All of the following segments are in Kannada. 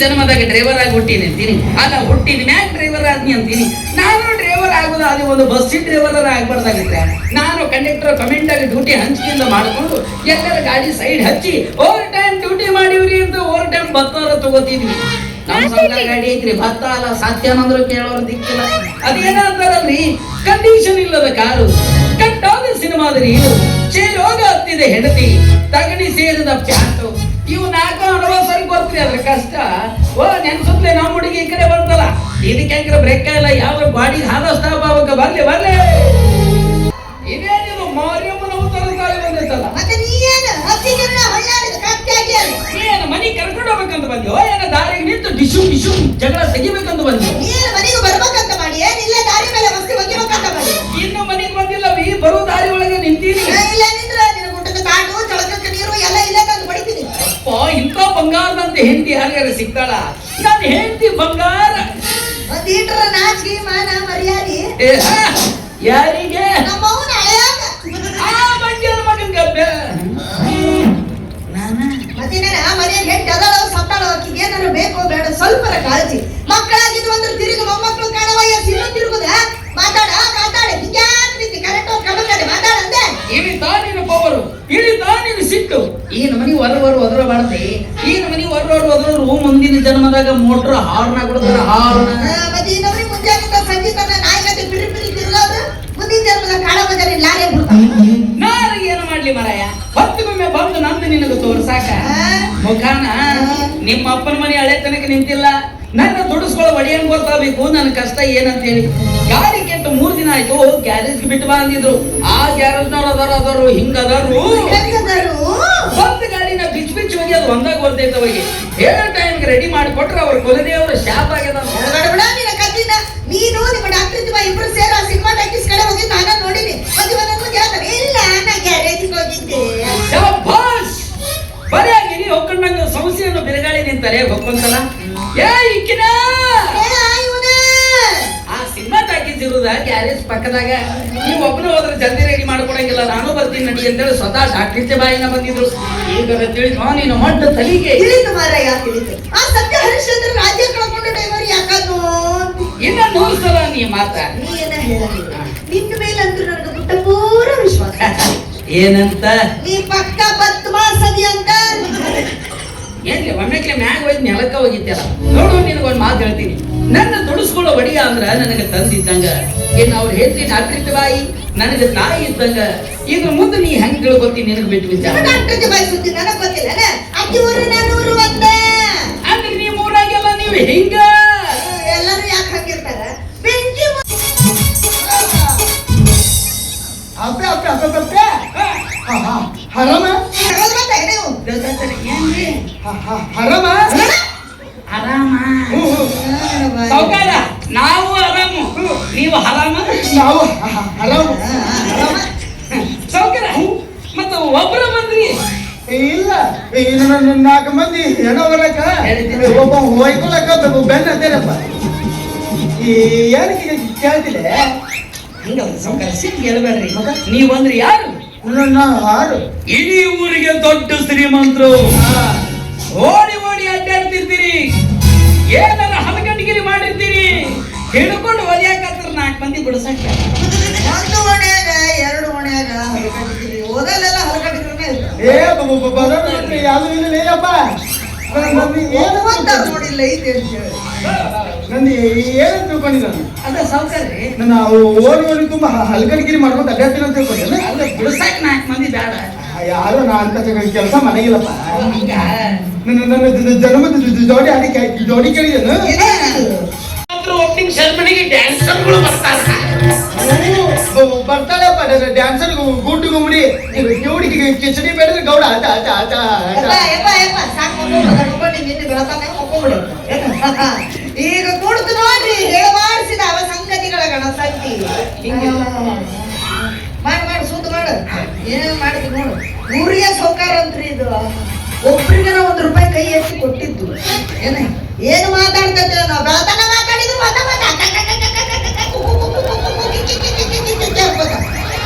ಜನ್ಮದಾಗ ಡ್ರೈವರ್ ಆಗಿ ಹುಟ್ಟಿನಿ ಅಂತೀನಿ. ಅಲ್ಲ, ಹುಟ್ಟಿದ ಮ್ಯಾಗ ಡ್ರೈವರ್ ಆದ್ನಿ ಅಂತೀನಿ. ನಾನು ಡ್ರೈವರ್ ಆಗೋದು ಅದು ಒಂದು ಬಸ್ಸಿನ ಡ್ರೈವರ್ ಆಗ್ಬಾರ್ದಾಗಿದ್ರೆ ನಾನು ಕಂಡಕ್ಟರ್ ಕಮೆಂಟ್ ಆಗಿ ಡ್ಯೂಟಿ ಹಂಚಿಕೆಯಿಂದ ಮಾಡಿಕೊಂಡು ಎಲ್ಲರ ಗಾಡಿ ಸೈಡ್ ಹಚ್ಚಿ ಓವರ್ ಟೈಮ್ ಡ್ಯೂಟಿ ಮಾಡಿವ್ರಿ ಅಂತ ಓವರ್ ಟೈಮ್ ಭತ್ತಾರ ತಗೋತಿದ್ವಿ. ನಮ್ಮ ಸ್ವಂತ ಗಾಡಿ ಐತ್ರಿ, ಭತ್ತ ಅಲ್ಲ ಸಾಧ್ಯನಂದ್ರು ಕೇಳೋರು ದಿಕ್ಕಿಲ್ಲ. ಅದೇನಂತಾರಲ್ರಿ, ಕಂಡೀಷನ್ ಇಲ್ಲದ ಕಾರು, ಕಟ್ಟಾದ ಸಿನಿಮಾದ್ರಿ ಇದು, ಚೇರೋಗ ಹತ್ತಿದೆ ಹೆಂಡತಿ, ತಗಣಿ ಸೇರಿದ ಪ್ಯಾಂಟು. ಇವು 460 ಬರ್ತೀರಿ, ಅದ್ರ ಕಷ್ಟ. ಓ ನೆನ್ಸುತ್ತಲೇ ನಮ್ಮ ಹುಡುಗಿ ಈ ಕಡೆ ಬರ್ತಲ್ಲ, ಇದಕ್ಕೆ ಬ್ರೇಕ್ ಇಲ್ಲ, ಯಾವ ಗಾಡಿ ಹಾದ ಸ್ಟಾಪ್ ಆಗ ಬರ್ಲಿ ಬರ್ಲಿ. ಇದೇನಿದು ಮಾರಿಯಮ್ಮನ ಅವತಾರ ಬಂದೈತಲ್ಲ, ಏನು ಮನಿ ಕರ್ಕೊಂಡು ಹೋಗ್ಬೇಕಂತ ಬಂದ್ಯೋ, ಏನ ದಾರಿಗೆ ನಿಂತು ಡಿಶು ಡಿಶು ಜಗಳ ತೆಗಿಬೇಕಂತ ಬಂದ್ಯೋ? ಮನೆಗೆ ಬರ್ಬೇಕಂತ ಮಾಡಿ, ಏನಿಲ್ಲ ದಾರಿ ಮೇಲೆ ವಸ್ತು ಹೋಗಿಬೇಕಂತ ಮಾಡಿ. ಇನ್ನು ಮನೆಗೆ ಬಂದಿಲ್ಲ, ಬರೋ ದಾರಿ ಒಳಗೆ ನಿಂತೀನಿ. ಇಲ್ಲ ನಿಂತ್ರ ನಿನ್ನ ಗುಡ್ಡದ ಕಾಡು, ಜಳಕಕ್ಕೆ ನೀರು ಎಲ್ಲ ಇಲ್ಲೇ ತಂದು ಬಡಿತೀನಿ. ಅಪ್ಪ, ಇಂಥ ಬಂಗಾರದಂತ ಹೆಂಡತಿ ಯಾರ್ಯಾರ ಸಿಗ್ತಾಳ? ನನ್ನ ಹೆಂಡತಿ ಬಂಗಾರ. ಒಂದೀಟ್ರ ನಾಚಿಕೆ ಮಾನ ಮರ್ಯಾದೆ ಯಾರಿಗೆ? ನಮ್ಮವನ ಹಳೆಯಾಗ ಆ ಮಂಡ್ಯದ ಮಗನ್ ಗಬ್ಬೆ. ಮತ್ತೇನ ಮನೆಯಲ್ಲಿ ಹೆಂಡತಿ ಅದಳ ಸತ್ತಾಳ, ಆಕಿಗೆ ಏನಾರು ಬೇಕೋ ಬೇಡ ಸ್ವಲ್ಪರ ಕಾಳಜಿ. ಮಕ್ಕಳಾಗಿದ್ದು ಅಂದ್ರೆ ತಿರುಗಿ ಮೊಮ್ಮಕ್ಕಳು ಕಾಣವಯ್ಯ ಸಿನ್ನು ತಿರುಗುದ ಮಾತಾಡ ಮಾತಾಡ ನಿತ್ಯ ಕರೆಕ್ಟ್ ಕಡೆ ಮಾತಾಡಂತೆ. ಇಳಿತಾ ನೀನು ಪವರು, ಇಳಿತಾ ನೀನು ಸಿಟ್ಟು. ಈ ನಮನಿ ಹೊರವರು ಒದರ ಬಾಳದೆ, ಈ ನಮನಿ ಹೊರವರು ಒದರು ಮುಂದಿನ ಜನ್ಮದಾಗ ಮೋಟ್ರ್ ಹಾರ್ನ ಕೊಡ್ತಾರ. ಹಾರ್ನ ಮತ್ತೆ ಈ ನಮನಿ ಮುಂಜಾನೆ ಸಂಜೆ ತನ ನಾಯಿಗತೆ ಪಿರಿ ಪಿರಿ ತಿರುಗಾದ್ರೆ ಮುಂದಿನ ಜನ್ಮದಾಗ ಕಾಳ ಬಜಾರಿ ಲಾರಿ ಬಿಡ್ತಾನೆ. ನಾನು ಏನು ಮಾಡ್ಲಿ ಮರಾಯ, ಹೊತ್ತಿಗೊಮ್ಮೆ ಬಂದು ನಂದು ನಿನಗೆ ತೋರ್ಸಾಕ ಮುಖಾನ. ನಿಮ್ಮ ಅಪ್ಪನ ಮನೆ ಹಳೆ ತನಕ ನಿಂತಿಲ್ಲ, ನನ್ನ ದುಡಿಸ್ಕೊಳ್ಳೋ ಒಡೆಯನ್ ಗೊತ್ತಾಗಬೇಕು ನನ್ನ ಕಷ್ಟ ಏನಂತ ಹೇಳಿ. ಗಾಡಿ ಕೆಟ್ಟು 3 ದಿನ ಆಯ್ತು, ಗ್ಯಾರೇಜ್ ಬಿಟ್ಟು ಬಾ ಅಂದಿದ್ರು. ಆ ಗ್ಯಾರೇಜ್ನವ್ರು ಅದಾರು ಹಿಂಗದಾರು, ಒಂದು ಗಾಡಿನ ಬಿಚ್ಚು ಬಿಚ್ಚು ಹೋಗಿ ಅದು ಒಂದಾಗ ಬರ್ತೈತೆ. ಅವಾಗ ಹೇಳೋ ಟೈಮ್ಗೆ ರೆಡಿ ಮಾಡಿ ಕೊಟ್ರೆ ಅವ್ರ ಕೊಲದೇ ಅವ್ರ ಶಾಪ್ ಆಗ್ಯದ. ನೀನು ನಿಮ್ಮ ಡಾಕ್ಟರ್ ಇಬ್ರು ಸೇರ ಸಿನಿಮಾ ಟಾಕೀಸ್ ಕಡೆ ಹೋಗಿ ನಾನು ನೋಡಿನಿ. ಹೇಳ್ತಾರೆ ಇಲ್ಲ ನಾ ಗ್ಯಾರೇಜಿಗೆ ಹೋಗಿದ್ದೆ. ಬರೆಯಾಗಿ ನೀವು ಹೊಕ್ಕೊಂಡಂಗ ಸಮಸ್ಯೆಯನ್ನು ಬಿರುಗಾಳಿ ನಿಂತಾರೆ ಹೊಕ್ಕೊಂತಲ್ಲ. ಏ ಇಕ್ಕಿನ ಆ ಸಿನಿಮಾ ಟಾಕೀಸ್ ಇರುದ ಗ್ಯಾರೇಜ್ ಪಕ್ಕದಾಗ. ನೀವು ಒಬ್ಬನು ಹೋದ್ರೆ ಜಲ್ದಿ ರೆಡಿ ಮಾಡ್ಕೊಡಂಗಿಲ್ಲ, ನಾನು ಬರ್ತೀನಿ ನಡಿ ಅಂತೇಳಿ ಸ್ವತಃ ಡಾಕ್ಟರ್ ಬಾಯಿನ ಬಂದಿದ್ರು. ಈಗ ತಿಳಿದು ನೀನು ಮೊಟ್ಟ ತಲಿಗೆ ತಿಳಿದು ಮಾರಾಯ ತಿಳಿದು. ಆ ಸತ್ಯ ಹರಿಶ್ಚಂದ್ರ ರಾಜ್ಯ ಕಳ್ಕೊಂಡು ಡ್ರೈವರ್ ಯಾಕಾದ್ರು ಇನ್ನ 100 ಸಲ ನೀ ಮಾತಾ. ನೀ ಏನ ಹೇಳಿಲ್ಲ, ನಿನ್ನ ಮೇಲಂತೂ ನನಗೆ ಪುಟ್ಟ ಪೂರ ವಿಶ್ವಾಸ. ಏನಂತ? ನೀ ಪಕ್ಕ ಬದ್ಮಾಸದಿ ಅಂತ. ಏನ್ಲಿ ಒಮ್ಮೆಕ್ಲೆ ಮ್ಯಾಗ ಹೋಗಿ ನೆಲಕ್ಕ ಹೋಗಿತ್ತಲ್ಲ. ನೋಡು ನಿನಗೊಂದು ಮಾತು ಹೇಳ್ತೀನಿ, ನನ್ನ ದುಡಿಸ್ಕೊಳ್ಳೋ ಒಡಿಯ ಅಂದ್ರ ನನಗೆ ತಂದಿದ್ದಂಗ. ಇನ್ನು ಅವ್ರು ಹೇಳ್ತೀನಿ ಡಾಕ್ಟರ್ ಬಾಯಿ ನನಗೆ ತಾಯಿ ಇದ್ದಂಗ. ಈಗ ಮುಂದೆ ನೀ ಹೆಂಗ್ ತಿಳ್ಕೊತೀನಿ ನಿನಗೆ ಬಿಟ್ಟು ವಿಚಾರ. ಡಾಕ್ಟರ್ ಬಾಯಿ ಸುದ್ದಿ ನನಗೆ ಗೊತ್ತಿಲ್ಲ. ಅಕ್ಕಿ ಊರು ನಾನು ಊರು ಒಂದ ಅಂದ್ರೆ ನೀವು ಊರಾಗೆಲ್ಲ ನೀವು ಹಿಂಗ ಎಲ್ಲರೂ ಯಾಕೆ ಹಂಗಿರ್ತಾರ? ಬೆಂಕಿ ಅಪ್ಪೆ ಅಪ್ಪೆ ಅಪ್ಪೆ ಅಪ್ಪೆ ಹರಮ ಏನ್ರಿ ಹರಮ ಆರಾಮ ಸೌಕಾರ. ನಾವು ಆರಾಮು, ನೀವು ಹರಾಮ. ನಾವು ಹರಾಮ ಸೌಕಾರ. ಮತ್ತ ಒಬ್ಬರ ಬಂದ್ರಿ? ಇಲ್ಲ, 4 ಮಂದಿ ಹೆಣ ಹೊರಕ ಒಬ್ಬ ಹೊಯ್ಕೊಳಕ ಬೆನ್ನ ಅದೇನಪ್ಪ. ಈ ಏನಕ್ಕೆ ಕೇಳ್ತಿದೆ ಹಂಗ ಸೌಕಾರ ಸಿಟ್ಟು ಗೆಲ್ಬೇಡ್ರಿ. ನೀವು ಅಂದ್ರೆ ಯಾರು? ಹಾರು ಇಡೀ ಊರಿಗೆ ದೊಡ್ಡ ಶ್ರೀಮಂತರು. ಓಡಿ ಓಡಿ ಅಡ್ಡಾಡ್ತಿರ್ತೀರಿ, ಏನಾರ ಹಲಗಂಡಗಿರಿ ಮಾಡಿರ್ತೀರಿ, ಹಿಡ್ಕೊಂಡು ಒಲಿಯಾಕತ್ರ 4 ಮಂದಿ ಬಿಡಿಸಕ್ಕ. 1 ಓಣ್ಯಾಗ 2 ಓಣ್ಯಾಗ ಹಲಕಟ್ಟಿದ್ರಿ, ಓದಲ್ಲೆಲ್ಲ ಹಲಕಟ್ಟಿದ್ರೇ ಏ ಯಾವುದು ಇಲ್ಲ ಅಪ್ಪ. ಏನು ಅಂತ ನೋಡಿಲ್ಲ ಇದೆ ಅಂತ ಹೇಳಿ ನಂದು ಏನಂತ ತಿಳ್ಕೊಂಡಿದ್ದಾನೆ. ಅದ ಸೌಕರ್ಯ ನನ್ನ ಓಡಿ ತುಂಬಾ ಹಲ್ಕಡಿಗಿರಿ ಮಾಡ್ಕೊಂಡು ಅಡ್ಡಾಡ್ತೀನಿ ಅಂತ ತಿಳ್ಕೊಂಡಿದ್ದಾನೆ. ಅಲ್ಲ ಬಿಡಿಸಕ್ 4 ಮಂದಿ ಬೇಡ. ಯಾರು ನಾ ಅಂತ ಕೆಲಸ ಮನೆಗಿಲ್ಲಪ್ಪ. ಹಿಂಗ ನನ್ನ ಜನ್ಮದ ಜೋಡಿ ಅದಕ್ಕೆ ಜೋಡಿ ಕೇಳಿದನು. ಓಪನಿಂಗ್ ಸೆರೆಮನಿಗೆ ಡ್ಯಾನ್ಸರ್ಗಳು ಬರ್ತಾಳಪ್ಪ ಡ್ಯಾನ್ಸರ್ ಗುಡ್ಡು ಗುಮ್ಮಡಿ ಜೋಡಿಗೆ ಕಿಚಡಿ ಬೇಡಿದ್ರೆ ಗೌಡ ಈಗ ಕುಡಿದು ನೋಡ್ರಿ ಹೇಳಬಾರಿಸಿದ ಅವ ಸಂಗತಿಗಳ ಗಣಸಂತಿ. ಮಾಡಿ ಸುದ್ದು ಮಾಡು, ಏನೇನು ಮಾಡಿದ್ರು ನೋಡು. ಊರಿಗೆ ಸೌಕಾರ ಅಂತ್ರಿ ಇದು. ಒಬ್ರಿಗೆ ₹1 ಕೈ ಎತ್ತಿ ಕೊಟ್ಟಿದ್ದು. ಏನು ಮಾತಾಡ್ತೇವೆ ನಾವು? ಬೆಳತನ ಮಾತಾಡಿದ್ರು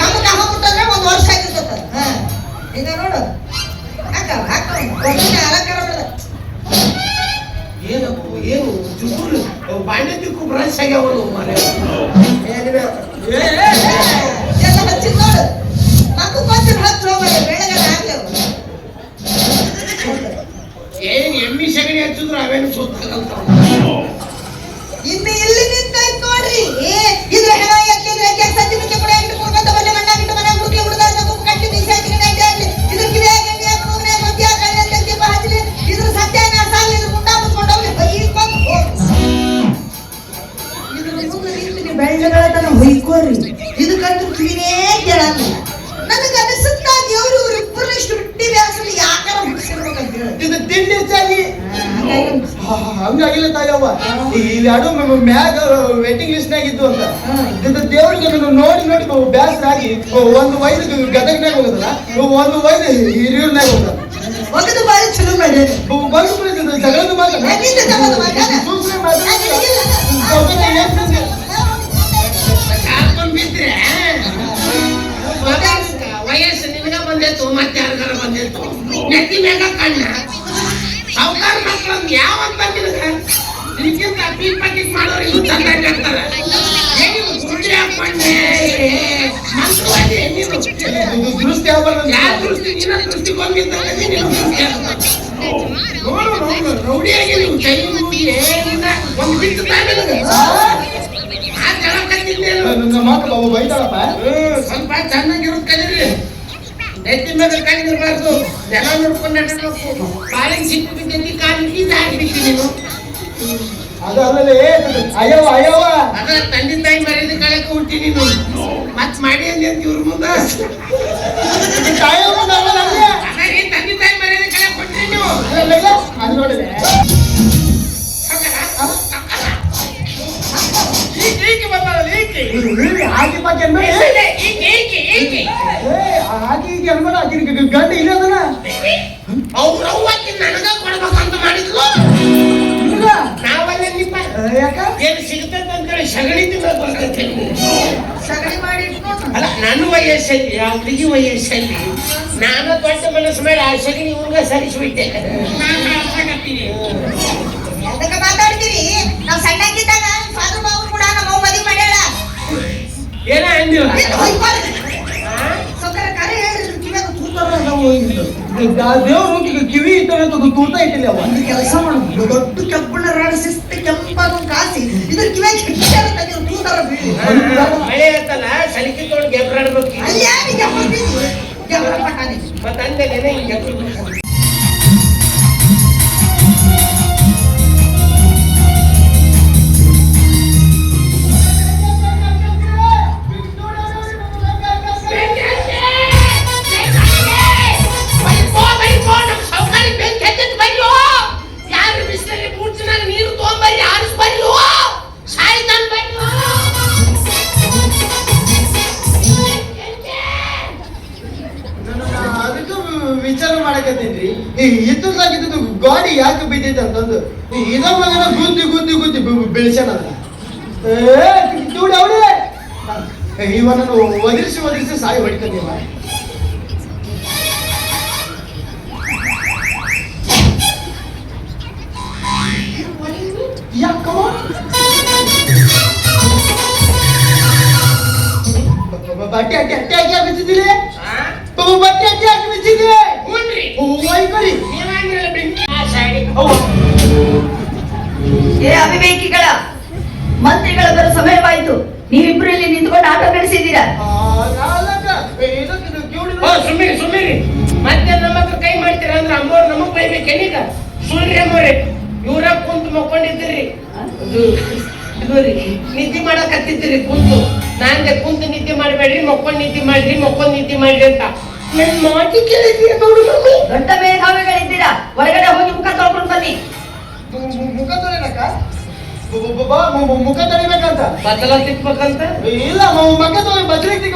ನಮ್ಗೆ ಹಾಕ್ಬಿಟ್ಟಂದ್ರೆ 1 ವರ್ಷ ಆಗಿರ್ತದ. ಈಗ ನೋಡು ಅಲಂಕಾರ ಏನು ಎಲ್ಲ ಹಚ್ಚಿದ್ ನೋಡು ಮಗು ಬಂದು ಹಚ್ಚಿ ಹೋಗ್ಬೇಡ ಬೆಳಗ್ಗೆ ಆಗ್ಲೇವು ಏನ್ ಎಮ್ಮಿ ಸಗಣಿ ಹಚ್ಚಿದ್ರು ಅವೇನು ಸುತ್ತಾಗಲ್ತಾವ. ಇನ್ನು ಇಲ್ಲಿ ನಿಂತಾಯ್ತು ನೋಡ್ರಿ ಇದ್ರ ಹೆಣ ಎತ್ತಿದ್ರೆ ಸಜ್ಜಿ ಮುಚ್ಚೆ ಕೂಡ ಎಂಟು ಮೂರ್ಮಂತ ಬಲ್ಲೆ ಮಣ್ಣ ಬಿಟ್ಟು ಮನೆ ಮುಟ್ಲಿ ಹುಡುಗ ಕಟ್ಟಿ ಮೀಸೆ ಹಾಕಿ ಆಗ್ಲಿ ಇದ್ರ ಕಿವಿಯಾಗ ಎಣ್ಣೆ ಹಾಕೋದ್ರೆ ಮಧ್ಯ ಕಳ್ಳೆ ದೀಪ ಹಚ್ಚಲಿ ಇದ್ರ ಸತ್ಯಾನಾಶ ಆಗ್ಲಿ ಇದ್ರ ಮುಂಡ ಮುಚ್ಕೊಂಡು ಹೋಗ್ಲಿ ಬೈಕೊಂಡು ಇದ್ರ ಮುಂದೆ ನಿಂತು ಬೆಳ್ಳಗಳ ತನ ಹೊಯ್ಕೋರಿ ಇದಕ್ಕಂತೂ ಕಿವಿನೇ ಕೇಳಂಗಿಲ್ಲ. ನನಗೆ ಅನಿಸುತ್ತಾ ದೇವರು ಇವ್ರಿಬ್ಬರು ಇಷ್ಟು ಬಿಟ್ಟಿ ವ್ಯಾಸಲಿ ಯಾಕಾರ ಮುಗಿಸಿರ್ಬೇಕಂತ ಹೇಳಿ ಇದು ತಿಂಡಿ ಹೆಚ್ಚಾಗಿ ಹಂಗಾಗಿಲ್ಲ ತಾಯವ್ವ. ಇವೆರಡು ಮ್ಯಾಗ ವೇಟಿಂಗ್ ಲಿಸ್ಟ್ ನಾಗ ಇದ್ದು ಅಂತ ಇದು ದೇವ್ರಿಗೆ ನೋಡಿ ನೋಡಿ ಬ್ಯಾಸರ ಆಗಿ ಒಂದು ವೈದ್ ಗದಗ್ನಾಗ ಹೋಗೋದಲ್ಲ ಒಂದು ವೈದ್ ಹಿರಿಯೂರ್ನಾಗ ಹೋಗೋದ ಒಗದು ಬಾರಿ ಚಲೋ ಮಾಡ್ಯಾರ ಬಂದು ಜಗಳದ ಮಾತ ಬಿದ್ರೆ ವಯಸ್ಸು ನಿನಗ ಬಂದಿತ್ತು ಮತ್ತೆ ಯಾರಿಗಾರ ಬಂದಿತ್ತು ನೆತ್ತಿ ಮ್ಯಾಗ ಕಣ್ಣ ಸಾವುಕಾರ ಮಕ್ಕಳು ಯಾವಂತ ನಿನಗ ಇದಕ್ಕಿಂತ ಪೀಕ್ ಪಾಕಿಟ್ ಮಾಡೋರು ಇವು ಚಂದಾಗಿ ಆಗ್ತಾರೆ ಏನು ಗುಂಡ್ರಿ ಹಾಕೊಂಡೆ ಮಂತ್ರವಾದಿ ನೀನು ದೃಷ್ಟಿ ಆಗ್ಬಾರ್ದು ಯಾವ ದೃಷ್ಟಿ ನಿನ್ನ ದೃಷ್ಟಿ ಬಂದಿದ್ದಾಗ ನೀನು ನೋಡು ರೌಡಿಯಾಗಿ ನೀವು ಕೈ ಮುಗಿ ಏನಿಲ್ಲ ಒಂದು ಬಿಟ್ಟು ತಾನೆ ಆ ಜನ ಕತ್ತಿದ್ದೇನು ನನ್ನ ಮಾತು ಬೈತಾಳಪ್ಪ. ಸ್ವಲ್ಪ ಚೆನ್ನಾಗಿರೋದು ಕಲೀರಿ ನೆತ್ತಿ ಮೇಲೆ ಕಲಿದಿರ್ಬಾರ್ದು ನೆಲ ನೋಡ್ಕೊಂಡು ನಡಬೇಕು ಕಾಲಿಗೆ ಸಿಟ್ಟು ಬಿದ್ದೈತಿ ಕಾಲಿಗೆ ಇದು ಹಾಕ್ಬಿಟ್ಟು ನೀನು ಅದಲ್ಲೇ ಅಯ್ಯವ್ವ ಅಯ್ಯವ್ವ ಅದ ತಂದೆ ತಾಯಿ ಮರ್ಯಾದೆ ಕಳಕ ಹುಟ್ಟಿ ನೀನು ಮತ್ ಮಾಡಿ ಅಂದೆ ಅಂತ ಇವ್ರ ಮುಂದ ತಾಯವ್ವ ನಮ್ಮಲ್ಲೇ ಅದೇ ತಂದೆ ತಾಯಿ ಮರ್ಯಾದೆ ಕಳಕ ಕೊಟ್ರಿ ನೀವು ಅದು ನೋಡಿದೆ ಈಕೆ ಬಂದಾಳಲ್ಲ ಈಕೆ ಆಗಿ ಪಾಕಿ ಈಕೆ ಆಗಿ ಈಗ ಅನ್ಬೇಡ ಆಕಿನ ಗಂಡ ಇಲ್ಲ ಅದನ್ನ ಅವ್ರ ಅವ್ವಕ್ಕೆ ನನಗ ಕೊಡ್ಬೇಕಂತ ಮಾಡಿದ್ಲು ನಾವಲ್ಲೇ ನಿಮ್ಮ ಯಾಕ ಏನು ಸಿಗ್ತದೆ ಅಂತೇಳಿ ಸಗಣಿ ತಿನ್ನೋದು ಬರ್ತೈತೆ ಸಗಣಿ ಮಾಡಿ ಅಲ್ಲ ನನ್ನ ವಯಸ್ಸಲ್ಲಿ ಆ ಹುಡುಗಿ ವಯಸ್ಸಲ್ಲಿ ನಾನು ದೊಡ್ಡ ಮನಸ್ಸು ಮೇಲೆ ಆ ಸಗಣಿ ಇವ್ರಿಗೆ ಸರಿಸ್ಬಿಟ್ಟೆ ನಾನು ಅರ್ಥಾಗತ್ತೀನಿ ಅದಕ್ಕೆ ಮಾತಾಡ್ತೀರಿ ನಾವು ಸಣ್ಣಕ್ಕಿದ್ದಾಗ ಫಾದರ್ ಬಾವು ಕೂಡ ನಮ್ಮ ಮದುವೆ ಮಾಡ್ಯಾಳ ಏನ ಅಂದಿವ ಸೊಕ್ಕರ ಕರೆ ಹೇಳಿದ್ರು ಕಿವಿಯಾಗ ತೂತಾರ ನಾವು ದೇವ್ರು ಕಿವಿ ಇಟ್ಟಂತ ತೂತ ಇಟ್ಟಿಲ್ಲ ಅವ ಒಂದು ಕೆಲಸ ಮಾಡುದು ದೊಡ್ಡ ಕೆಂಪಣ್ಣ ರಾಡ ಶಿಸ್ತು ಕೆಂಪಾದ ಕಾಸಿ ಇದ್ರ ಕಿವಿಯಾಗ ಕಿಟ್ಟಾರ ತೆಗೆದು ತೂತಾರ ಬೀಳಿ ಮಳೆ ಆಯ್ತಲ್ಲ ಸಲಿಕೆ ತೊಗೊಂಡು ಗೆಬ್ರಾಡ್ಬೇಕು ಅಲ್ಲಿ ಯಾರಿಗೆ ಗೆಬ್ಬರ ಬೀಳಿ ಗೆಬ್ಬರ ಪಟ್ಟಾನೆ ಮತ್ತೆ ಅಂದೇನೆ ಹಿಂಗೆ ಅದಕ್ಕೂ ವಿಚಾರ ಮಾಡಕತ್ತೀನ್ರಿ ಇದ್ದದ್ದಾಗಿದ್ದು ಗಾಡಿ ಯಾಕೆ ಬಿದ್ದೈತೆ ಅಂತಂದು ಇದ ಮಗನ ಗುದ್ದಿ ಗುದ್ದಿ ಗುದ್ದಿ ಬೆಳೆಸ್ಯಾನ ನೋಡಿ ಅವಳೇ ಇವನನ್ನು ಒದಿರಿಸಿ ಒದಿರಿಸಿ ಸಾಯಿ ಹೊಡಿತಾನೆ ಇವ ಬಟ್ಟೆ ಅಟ್ಟಿ ಅಟ್ಟಿ ಹಾಕಿ ಬಿಚ್ಚಿದ್ದೀರಿ ಬಟ್ಟೆ ಅಟ್ಟಿ ಹಾಕಿ ಬಿಚ್ಚಿದ್ದೀರಿ ವೈಕರಿ ಏ ಅವಿವೇಕಿಗಳ ಮಂತ್ರಿಗಳ ಬರೋ ಸಮಯವಾಯಿತು. ನೀವಿಬ್ರು ಇಲ್ಲಿ ನಿಂತ್ಕೊಂಡು ಆಟ ನಡೆಸಿದ್ದೀರಾ. ಸುಮ್ಮನೆ ಸುಮ್ಮನೆ ಮತ್ತೆ ನಮ್ಮ ಹತ್ರ ಕೈ ಮಾಡ್ತೀರ ಅಂದ್ರೆ ಅಮ್ಮವ್ರು ನಮಗ್ ಬೈಬೇಕೇನೀಗ ಸುಳ್ರಿ ಅಮ್ಮವ್ರೆ ಇವ್ರ ಕುಂತು ಮಕ್ಕೊಂಡಿದ್ದೀರಿ ನಿದ್ದೆ ಮಾಡಕತ್ತಿದ್ದೀರಿ ಕುಂತು ನಾಂದೆ ಕುಂತು ನಿದ್ದೆ ಮಾಡಬೇಡ್ರಿ ಮಕ್ಕೊಂಡ್ ನಿದ್ದೆ ಮಾಡ್ರಿ ಮಕ್ಕೊಂಡ್ ನಿದ್ದೆ ಮಾಡ್ರಿ ಅಂತ ನನ್ ಮಾತಿ ಕೇಳಿದ್ದೀರ ನೋಡು ಮಮ್ಮಿ ದೊಡ್ಡ ಮೇಧಾವಿಗಳಿದ್ದೀರಾ. ಹೊರಗಡೆ ಹೋಗಿ ಮುಖ ತೊಳ್ಕೊಂಡು ಬನ್ನಿ. ಮುಖ ತೊಳಿಬೇಕ ಮುಖ ತೊಳಿಬೇಕಂತ ಬದಲ ತಿಕ್ಬೇಕಂತ ಇಲ್ಲ ಮುಖ ತೊಳಿ ಬಜ್ರಿಗೆ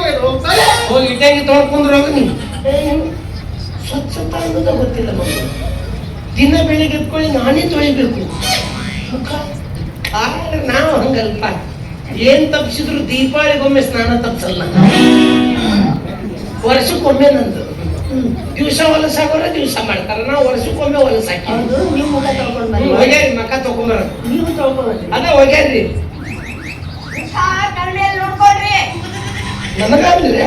ಹೋಗಿ ಇಟ್ಟಾಗಿ ತೊಳ್ಕೊಂಡ್ರು ಹೋಗಿ ನೀವು ಸ್ವಚ್ಛತಾ ಅನ್ನೋದ ಗೊತ್ತಿಲ್ಲ ಮಮ್ಮಿ ದಿನ ಬೆಳಿಗ್ಗೆ ಎತ್ಕೊಳ್ಳಿ ನಾನೇ ತೊಳಿಬೇಕು ಮುಖ ಆದ್ರೆ ನಾವು ಹಂಗಲ್ಪ ಏನ್ ತಪ್ಪಿಸಿದ್ರು ದೀಪಾವಳಿಗೊಮ್ಮೆ ಸ್ನಾನ ತಪ್ಸಲ್ಲ ವರ್ಷಕ್ಕೊಮ್ಮೆ ನಂದು ದಿವಸ ಹೊಲಸಾಗೋರ ದಿವಸ ಮಾಡ್ತಾರ ನಾವು ವರ್ಷಕ್ಕೊಮ್ಮೆ ಹೊಲಸಾಕಿ ನೀವು ಮುಖ ತೊಳ್ಕೊಂಡು ಬನ್ನಿ. ಹೋಗ್ಯಾರಿ ಮಕ್ಕ ತಗೊಂಬರ ನೀವು ತೊಳ್ಕೊಂಡು ಅದ ಹೋಗ್ಯಾರ್ರಿ ಕರುಣೆಯಲ್ಲಿ ನೋಡ್ಕೊಳ್ರಿ. ನನಗಂದ್ರೆ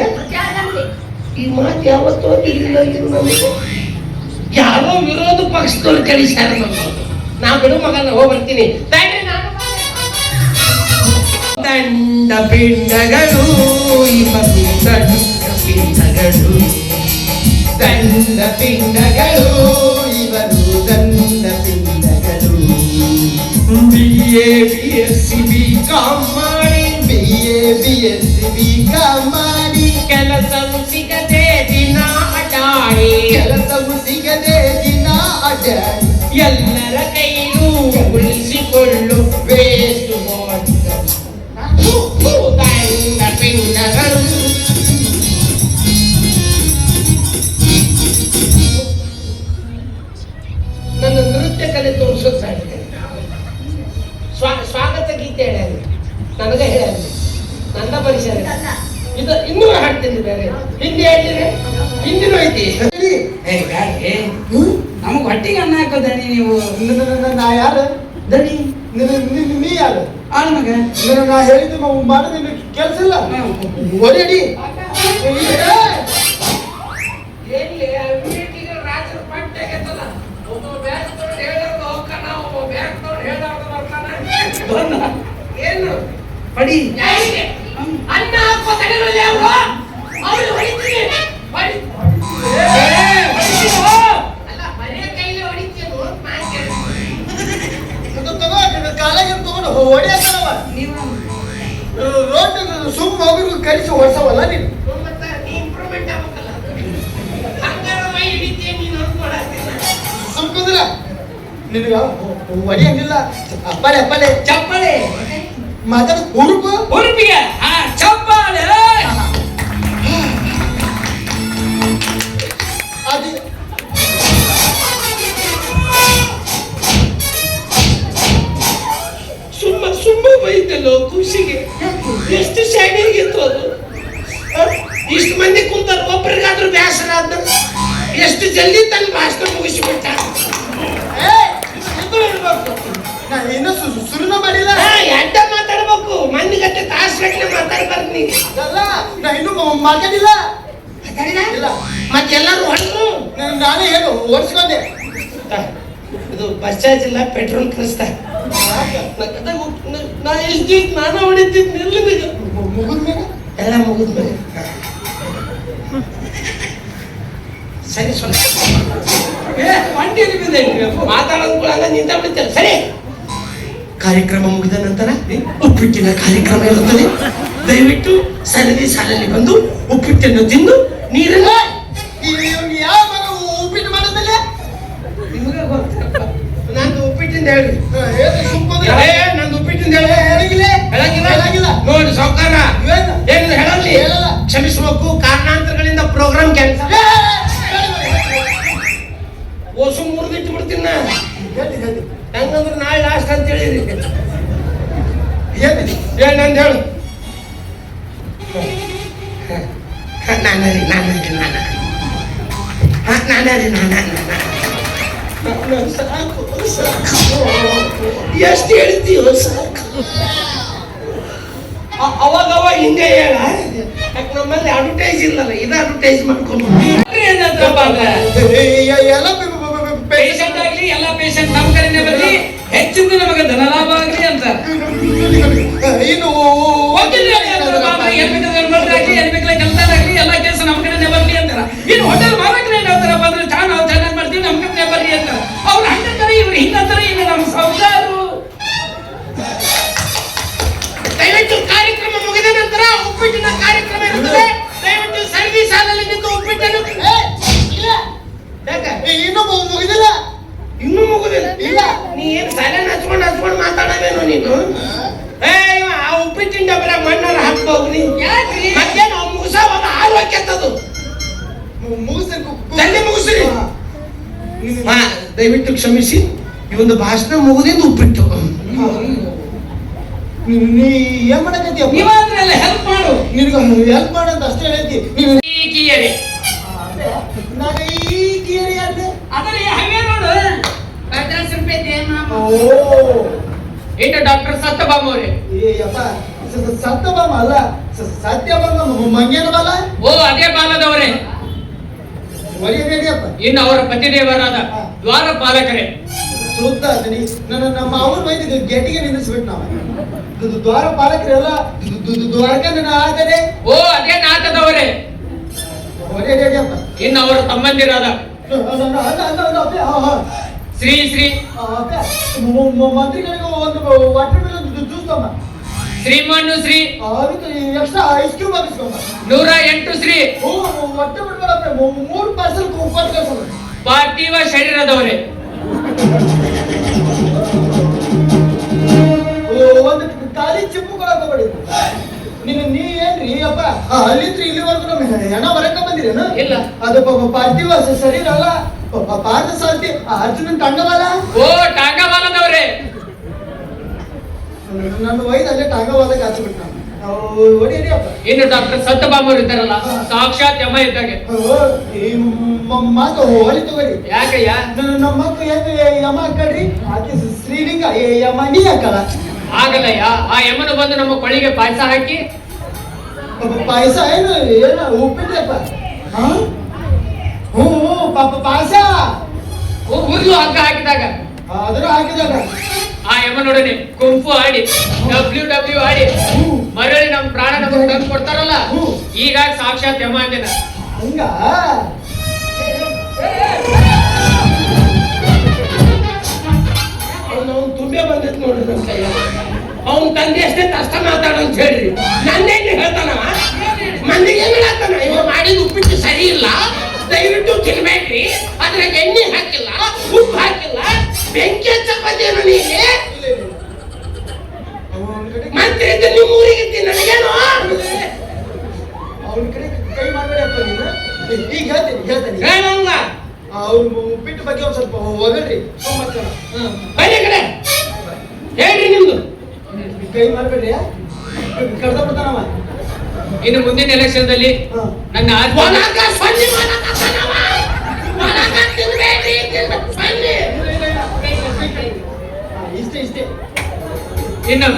ಈ ಮಾತು ಯಾವತ್ತೂ ಓದಿಲ್ಲ ಇದು ನಮಗೆ ಯಾರೋ ವಿರೋಧ ಪಕ್ಷದವ್ರು ಕಳಿಸ್ಯಾರ ನಾ ಬಿಡು ಮಗನ ಹೋಗಿ ಬರ್ತೀನಿ ದಂಡ ಪಿಂಡಗಳು ಇವರು ದಂಡ ಪಿಂಡಗಳು ದಂಡ ಪಿಂಡಗಳು ಇವರು ದಂಡ ಪಿಂಡಗಳು BA BSc BCom ಮಾಡಿ BA BSc BCom ಮಾಡಿ ಕೆಲಸವು ಸಿಗದೆ ದಿನ ಅಡ್ಡಾಡಿ ಕೆಲಸವು ಸಿಗದೆ ದಿನ ಅಡ್ಡಾಡಿ ಎಲ್ಲರ ಕೈಲೂ ಉಳಿಸಿಕೊಳ್ಳು ವೇಸ್ಟ್ ದಂಡ ಪಿಂಡಗಳು ನನ್ನ ನೃತ್ಯ ಕಲೆ ತೋರಿಸುತ್ತಾ ಇದ್ದೇನೆ ಸ್ವಾಗತ ಗೀತೆ ಹೇಳಿ ನನಗೆ ಹೇಳಿ ನನ್ನ ಪರಿಸರ ಇದು ಇನ್ನೂ ಹಾಡ್ತೀನಿ ಬೇರೆ ಹಿಂದಿ ಹೇಳಿದ್ರೆ ಹಿಂದಿನೂ ಐತಿ ನಮಗ್ ಹೊಟ್ಟಿಗೆ ಅನ್ನ ಹಾಕೋದಣಿ ನೀವು ನಾ ಯಾರು ದಣಿ ನೀ ಯಾರು ಆಳ್ ಮಗ ನಾ ಹೇಳಿದ್ದು ಮಾಡೋದು ಕೆಲಸ ಇಲ್ಲ ಹೊರಡಿ ಎಲ್ಲಿ ಅವಿವೇಕಿಗೆ ರಾಜರ ಪಟ್ಟ ಆಗೈತಲ್ಲ ಒಬ್ಬ ಬ್ಯಾಗ್ ತೊಗೊಂಡು ಹೇಳೋದು ಹೋಗ್ತಾನ ಒಬ್ಬ ಬ್ಯಾಗ್ ತೊಗೊಂಡು ಹೇಳೋದು ಬರ್ತಾನ ಏನು ಪಡಿ ಯಾರಿಗೆ ಅನ್ನ ಹಾಕೋ ತಡೆಗಳಲ್ಲಿ ಅವರು ಹೊಡಿತೀನಿ ಅಲ್ಲ ಬರೇ ಕೈಲಿ ಹೊಡಿತೀನಿ ಕಾಲಾಗಿ ತಗೊಂಡು ಹೊಡೆಯತ್ತವ ನೀವು ರೋಡ್ ಸುಮ್ಮ ಹೋಗಿ ಕಳಿಸಿ ಹೊಡ್ಸವಲ್ಲ ನೀನು ಮತ್ತೆ ನೀ ಇಂಪ್ರೂವ್ಮೆಂಟ್ ಆಗ್ಬೇಕಲ್ಲ ಹಂಗಾರ ಮೈ ಹಿಡಿತೀಯ ನೀನು ಅನ್ಕೊಡತ್ತಿಲ್ಲ ಸುಮ್ಕುದ್ರ ನಿನಗ ಹೊಡಿಯಂಗಿಲ್ಲ ಅಪ್ಪಲೆ ಅಪ್ಪಲೆ ಚಪ್ಪಳೆ ಮಾತಾಡ ಹುರುಪು ಉಡುಪಿಗೆ ಚಪ್ಪಾಳೆ ಅದು ಸುಮ್ಮ ಬೈತಲ್ಲೋ ಖುಷಿಗೆ ಎಷ್ಟು ಶಾಣಿಗಿತ್ತು ಅದು ಇಷ್ಟು ಮಂದಿ ಕುಂತಾರ ಒಬ್ಬರಿಗಾದ್ರೂ ಬೇಸರ ಆದ ಎಷ್ಟು ಜಲ್ದಿ ತನ್ನ ಭಾಷಣ ಮುಗಿಸಿಬಿಟ್ಟ ನಾ ಇನ್ನೂ ಸುರುನ ಮಾಡಿಲ್ಲ ಎಡ್ಡ ಮಾತಾಡ್ಬೇಕು ಮಂದಿಗಟ್ಟೆ ತಾಸ್ಗಟ್ಟಲೆ ಮಾತಾಡ್ಬಾರ್ದು ನೀ ಅಲ್ಲ ನಾ ಇನ್ನೂ ಮಾತಾಡಿಲ್ಲ ಇಲ್ಲ ಮತ್ತೆಲ್ಲರೂ ಹೊರಟು ನಾನೇ ಏನು ಓಡಿಸ್ಕೊಂಡೆ ಇದು ಬಸ್ ಚಾರ್ಜ್ ಇಲ್ಲ ಪೆಟ್ರೋಲ್ ಕಳಿಸ್ತಾ ನಾ ಎಷ್ಟು ನಾನು ಹೊಡಿತಿದ್ ನಿಲ್ಲಿದ ಮುಗಿದ್ಮೇಲೆ ಎಲ್ಲ ಮುಗಿದ್ಮೇಲೆ ಸರಿ ಸ್ವಲ್ಪ ಮಂಡಿಯಲ್ಲಿ ಬಿದ್ದೆ ಮಾತಾಡೋದು ಕೂಡ ನಿಂತ ಬಿಡ್ತಾರೆ ಸರಿ ಕಾರ್ಯಕ್ರಮ ಮುಗಿದ ನಂತರ ಉಪ್ಪಿಟ್ಟಿನ ಕಾರ್ಯಕ್ರಮ ಇರುತ್ತದೆ ದಯವಿಟ್ಟು ಸರದಿ ಸಾಲಲ್ಲಿ ಬಂದು ಉಪ್ಪಿಟ್ಟನ್ನು ತಿಂದು ನೀರನ್ನು ಯಾವ ಮಗ ಉಪ್ಪಿಟ್ಟು ಮಾಡೋದಲ್ಲ ನಿಮಗೆ ಗೊತ್ತಪ್ಪ ನಂದು ಉಪ್ಪಿಟ್ಟಿಂದ ಹೇಳಿ ನಂದು ಉಪ್ಪಿಟ್ಟಿಂದ ಹೇಳಿ ಹೇಳಂಗಿಲ್ಲ ನೋಡಿ ಸಾವುಕಾರ ಏನು? ಏನು ಹೇಳಲಿ ಹೇಳಲ್ಲ. ಕ್ಷಮಿಸಬೇಕು ಕಾರಣಾಂತರಗಳಿಂದ ಪ್ರೋಗ್ರಾಮ್ ಕ್ಯಾನ್ಸಲ್ ಓಸು ಮುರಿದಿಟ್ಟು ಬಿಡ್ತೀನಿ ನಾ ಹೆಂಗಂದ್ರೆ ನಾಳೆ ಲಾಸ್ಟ್ ಅಂತ ಹೇಳಿರಿ ಹೇಳಿ ನಂದು ಹೇಳು ಎಷ್ಟು ಹೇಳ್ತೀವ ಸಾಕು ಅವಾಗ ಹಿಂಗೆ ಹೇಳ ಯಾಕೆ ನಮ್ಮಲ್ಲಿ ಅಡ್ವರ್ಟೈಸ್ ಇಲ್ಲಲ್ಲ ಇದು ಅಡ್ವರ್ಟೈಸ್ ಮಾಡ್ಕೊಂಡು ಪೇಷಂಟ್ ಆಗ್ಲಿ ಎಲ್ಲ ಪೇಷಂಟ್ ನಮ್ಮ ಕಡೆನೇ ಬರ್ಲಿ ಹೆಚ್ಚಿಂದ ನಮಗೆ ಧನ ಲಾಭ ಆಗ್ಲಿ ಅಂತ ಇನ್ನು ಆಗ್ಲಿ ಎಲ್ಲ ಕೆಲಸ ನಮ್ಮ ಕಡೆನೇ ಬರ್ಲಿ ಅಂತಾರ ಇನ್ನು ಹೋಟೆಲ್ ಮಾಲಕರು ಏನ್ ಹೇಳ್ತಾರಪ್ಪ ಅಂದ್ರೆ ಚಾ ನಾವು ಚೆನ್ನಾಗಿ ಮಾಡ್ತೀವಿ ನಮ್ಮ ಕಡೆ ಬರ್ಲಿ ಅಂತಾರ ಅವ್ರು ಹಂಗಂತಾರೆ ಇವ್ರು ಹಿಂಗಂತಾರೆ ಈಗ ನಮ್ಮ ಸೌದಾರು ದಯವಿಟ್ಟು ಕಾರ್ಯಕ್ರಮ ಮುಗಿದ ನಂತರ ಉಪ್ಪಿಟ್ಟಿನ ಕಾರ್ಯಕ್ರಮ ಇರುತ್ತದೆ ದಯವಿಟ್ಟು ಸರ್ವಿಸ್ ಹಾಲಲ್ಲಿ ನಿಂತು ಉಪ್ಪಿಟ್ಟನ್ನು ಇನ್ನೂ ಮುಗಿದಿಲ್ಲ ಇನ್ನೂ ಮುಗುದಿಲ್ಲ ಇಲ್ಲ. ನೀ ಏನ್ ಸೈಲೆಂಟ್ ಹಚ್ಕೊಂಡು ಮಾತಾಡಬೇನು ನೀನು ಆ ಉಪ್ಪಿಟ್ಟಿನ ಡಬ್ಬರ ಮಣ್ಣಾರ ಹಾಕ್ಬೋದು ನೀ ಯಾಕ್ರಿ? ಮತ್ತೆ ನಾವು ಮುಗಿಸೋವಾಗ ಆರೋಗ್ಯ ಅಂತದು ಜಲ್ದಿ ಮುಗಿಸ್ರಿ ದಯವಿಟ್ಟು ಕ್ಷಮಿಸಿ ಈ ಒಂದು ಭಾಷಣ ಮುಗುದಿಂದ ಉಪ್ಪಿಟ್ಟು ನೀ ಏನ್ ಮಾಡಕತ್ತೀಯಪ್ಪ ನೀವಾದ್ರೆಲ್ಲ ಹೆಲ್ಪ್ ಮಾಡು ನಿನಗೆ ಹೆಲ್ಪ್ ಮಾಡೋದು ಅಷ್ಟೇ ಹೇಳ್ತಿ ನೀನು ಕೀಯರೆ ನಾನು ಈ ಕೀರಿ ಯಾಕೆ ಅದರ ಹಂಗೆ ನೋಡು 50 ರೂಪಾಯಿ ದೇ ಮಾಮ ಓ ಏಟ ಡಾಕ್ಟರ್ ಸತ್ತಬಾಬು ಅವರೇ ಏ ಯಪ್ಪ ಸತ್ಯಭಾಮ ಅಲ್ಲ ಸತ್ಯಭಾಮ ಮಂಗೇನ ಬಾಲ ಓ ಅದೇ ಬಾಲದವರೇ. ಒಡೆಯಪ್ಪ ಇನ್ನು ಅವರ ಪತಿದೇವರಾದ ದ್ವಾರಪಾಲಕರೇ. ಸೂಕ್ತ ಅದನಿ ನಮ್ಮ ಅವ್ರ ಬೈದ ಗೇಟಿಗೆ ನಿಲ್ಲಿಸ್ಬಿಟ್ಟು ನಾವು ದ್ವಾರ ಪಾಲಕರೆಲ್ಲ ದ್ವಾರಕ ನನ್ನ ಆದರೆ ಓ ಅದೇ ನಾಟದವರೇ. ಒಡೆಯಪ್ಪ ಇನ್ನು ಅವರ ತಮ್ಮಂದಿರಾದ ಶ್ರೀ ಶ್ರೀ ಮಂತ್ರಿಗಳಿಗೆ ಒಂದು ವಾಟರ್ ಮಿಲನ್ ಜ್ಯೂಸ್ ತಮ್ಮ ಶ್ರೀಮಾನು ಶ್ರೀ ಅದಕ್ಕೆ ಎಕ್ಸ್ಟ್ರಾ ಐಸ್ ಕ್ಯೂಬ್ ಹಾಕಿಸ್ಕೊಂಡ 108 ಶ್ರೀ ಹೊಟ್ಟೆ ಬಿಡ್ಬೇಡಪ್ಪ 3 ಪಾರ್ಸಲ್ ಕೊಟ್ಟು ಕಳ್ಸೋಣ ಪಾರ್ಥಿವ ಶರೀರದವರೇ. ಒಂದು ಖಾಲಿ ಚಿಪ್ಪು ಕೊಡಕ ಬಡಿ ನೀ ಏನ್ರಿ ಅಪ್ಪ ಅಲ್ಲಿಂದ್ರ ಇಲ್ಲಿವರೆಗೂ ನಮ್ಮ ಹೆಣ ಹೊರಕ ಬಂದಿರೇನು? ಇಲ್ಲ. ಅದು ಪಾರ್ಥಿವ ಶರೀರ ಅಲ್ಲ ಪಾರ್ಥ ಸಾಲ್ತಿ ಅರ್ಜುನನ್ ತಂಗಬಾಲ. ಓ ಟಾಂಗಬಾಲದವರೇ. ನನ್ನ ವೈದ್ ಅಲ್ಲೇ ಟಾಂಗಬಾಲಕ್ಕೆ ಹಚ್ಚಿಬಿಟ್ಟು ನಾವು ಹೊಡಿಯರಿ ಅಪ್ಪ. ಇನ್ನು ಡಾಕ್ಟರ್ ಸತ್ಯಭಾಮರು ಇದ್ದಾರಲ್ಲ, ಸಾಕ್ಷಾತ್ ಯಮ ಇದ್ದಾಗೆ. ಈ ಮಾತು ಹೊಳಿ ತಗೋರಿ. ಯಾಕಯ್ಯ? ನಮ್ಮ ಮಕ್ಕಳು ಏನು ಯಮ ಅಕ್ಕಳ್ರಿ ಆಕೆ ಶ್ರೀಲಿಂಗ ಯಮನಿ ಅಕ್ಕಳ. ಆಗಲ್ಲಯ್ಯ, ಆ ಯಮನು ಬಂದು ನಮ್ಮ ಕೊಳ್ಳಿಗೆ ಪಾಯಸ ಹಾಕಿ ಪಾಯಸ ಏನು ಉಪ್ಪಿಟ್ಟಪ್ಪ. ಪಾಪ ಪಾಯಸ ಊರ್ಲು ಹಗ್ಗ ಹಾಕಿದಾಗ ಅದ್ರ ಹಾಕಿದಾಗ ಆ ಯಮನೊಡನೆ ಕುಂಫು ಆಡಿ WW ಆಡಿ ಮರಳಿ ನಮ್ ಪ್ರಾಣ ನಮಗೆ ತಂದು ಕೊಡ್ತಾರಲ್ಲ, ಈಗ ಸಾಕ್ಷಾತ್ ಯಮ ಅಂದಿನ. ಹಂಗ ಅವ್ನು ತುಂಬೆ ಬಂದೈತ್ ನೋಡ್ರಿ ನನ್ನ ಕೈಯ. ಅವ್ನ ತಂದೆ ಅಷ್ಟೇ ಕಷ್ಟ ಮಾತಾಡ ಅಂತ ಹೇಳ್ರಿ. ನಂದೇನು ಹೇಳ್ತಾನ, ಮಂದಿಗೆ ಏನ್ ಹೇಳ್ತಾನ, ಇವ ಮಾಡಿದ ಉಪ್ಪಿಟ್ಟು ಸರಿ ಇಲ್ಲ, ದಯವಿಟ್ಟು ತಿನ್ಬೇಡ್ರಿ, ಅದ್ರಾಗ ಎಣ್ಣೆ ಹಾಕಿಲ್ಲ, ಉಪ್ಪು ಹಾಕಿಲ್ಲ, ಬೆಂಕಿ ಹಚ್ಚಪ್ಪದೇನು ನೀಗೆ ಮಂತ್ರಿ ಇದ್ದ ನಿಮ್ಮ ಊರಿಗೆ ನನಗೇನು ಅವನ ಕಡೆ ಕೈ ಮಾಡ್ಬೇಡಪ್ಪ ನೀನು. ಈಗ ಹೇಳ್ತೇನೆ ಹೇಳಂಗ ಅವ್ರ ಉಪ್ಪಿಟ್ಟು ಬಗ್ಗೆ ಒಂದ್ ಸ್ವಲ್ಪ ಹೋಗಲ್ರಿ ಬನ್ನಿ ಕಡೆ ಹೇಳ್ರಿ ನಿಮ್ದು. ಕೈ ಮಾಡ್ಬೇಡ್ರಿ ಕಡ್ದ ಬಿಡ್ತಾನವ. ಇನ್ನು ಮುಂದಿನ ಎಲೆಕ್ಷನ್ದಲ್ಲಿ ನನ್ನ ಒಣಗ ಸೊನ್ನೆ ಮಾಡಕತ್ತಾನವ. ಒಣಗ ತಿನ್ಬೇಡ್ರಿ, ಸೊನ್ನೆ. ಇಷ್ಟೇ ಇನ್ನು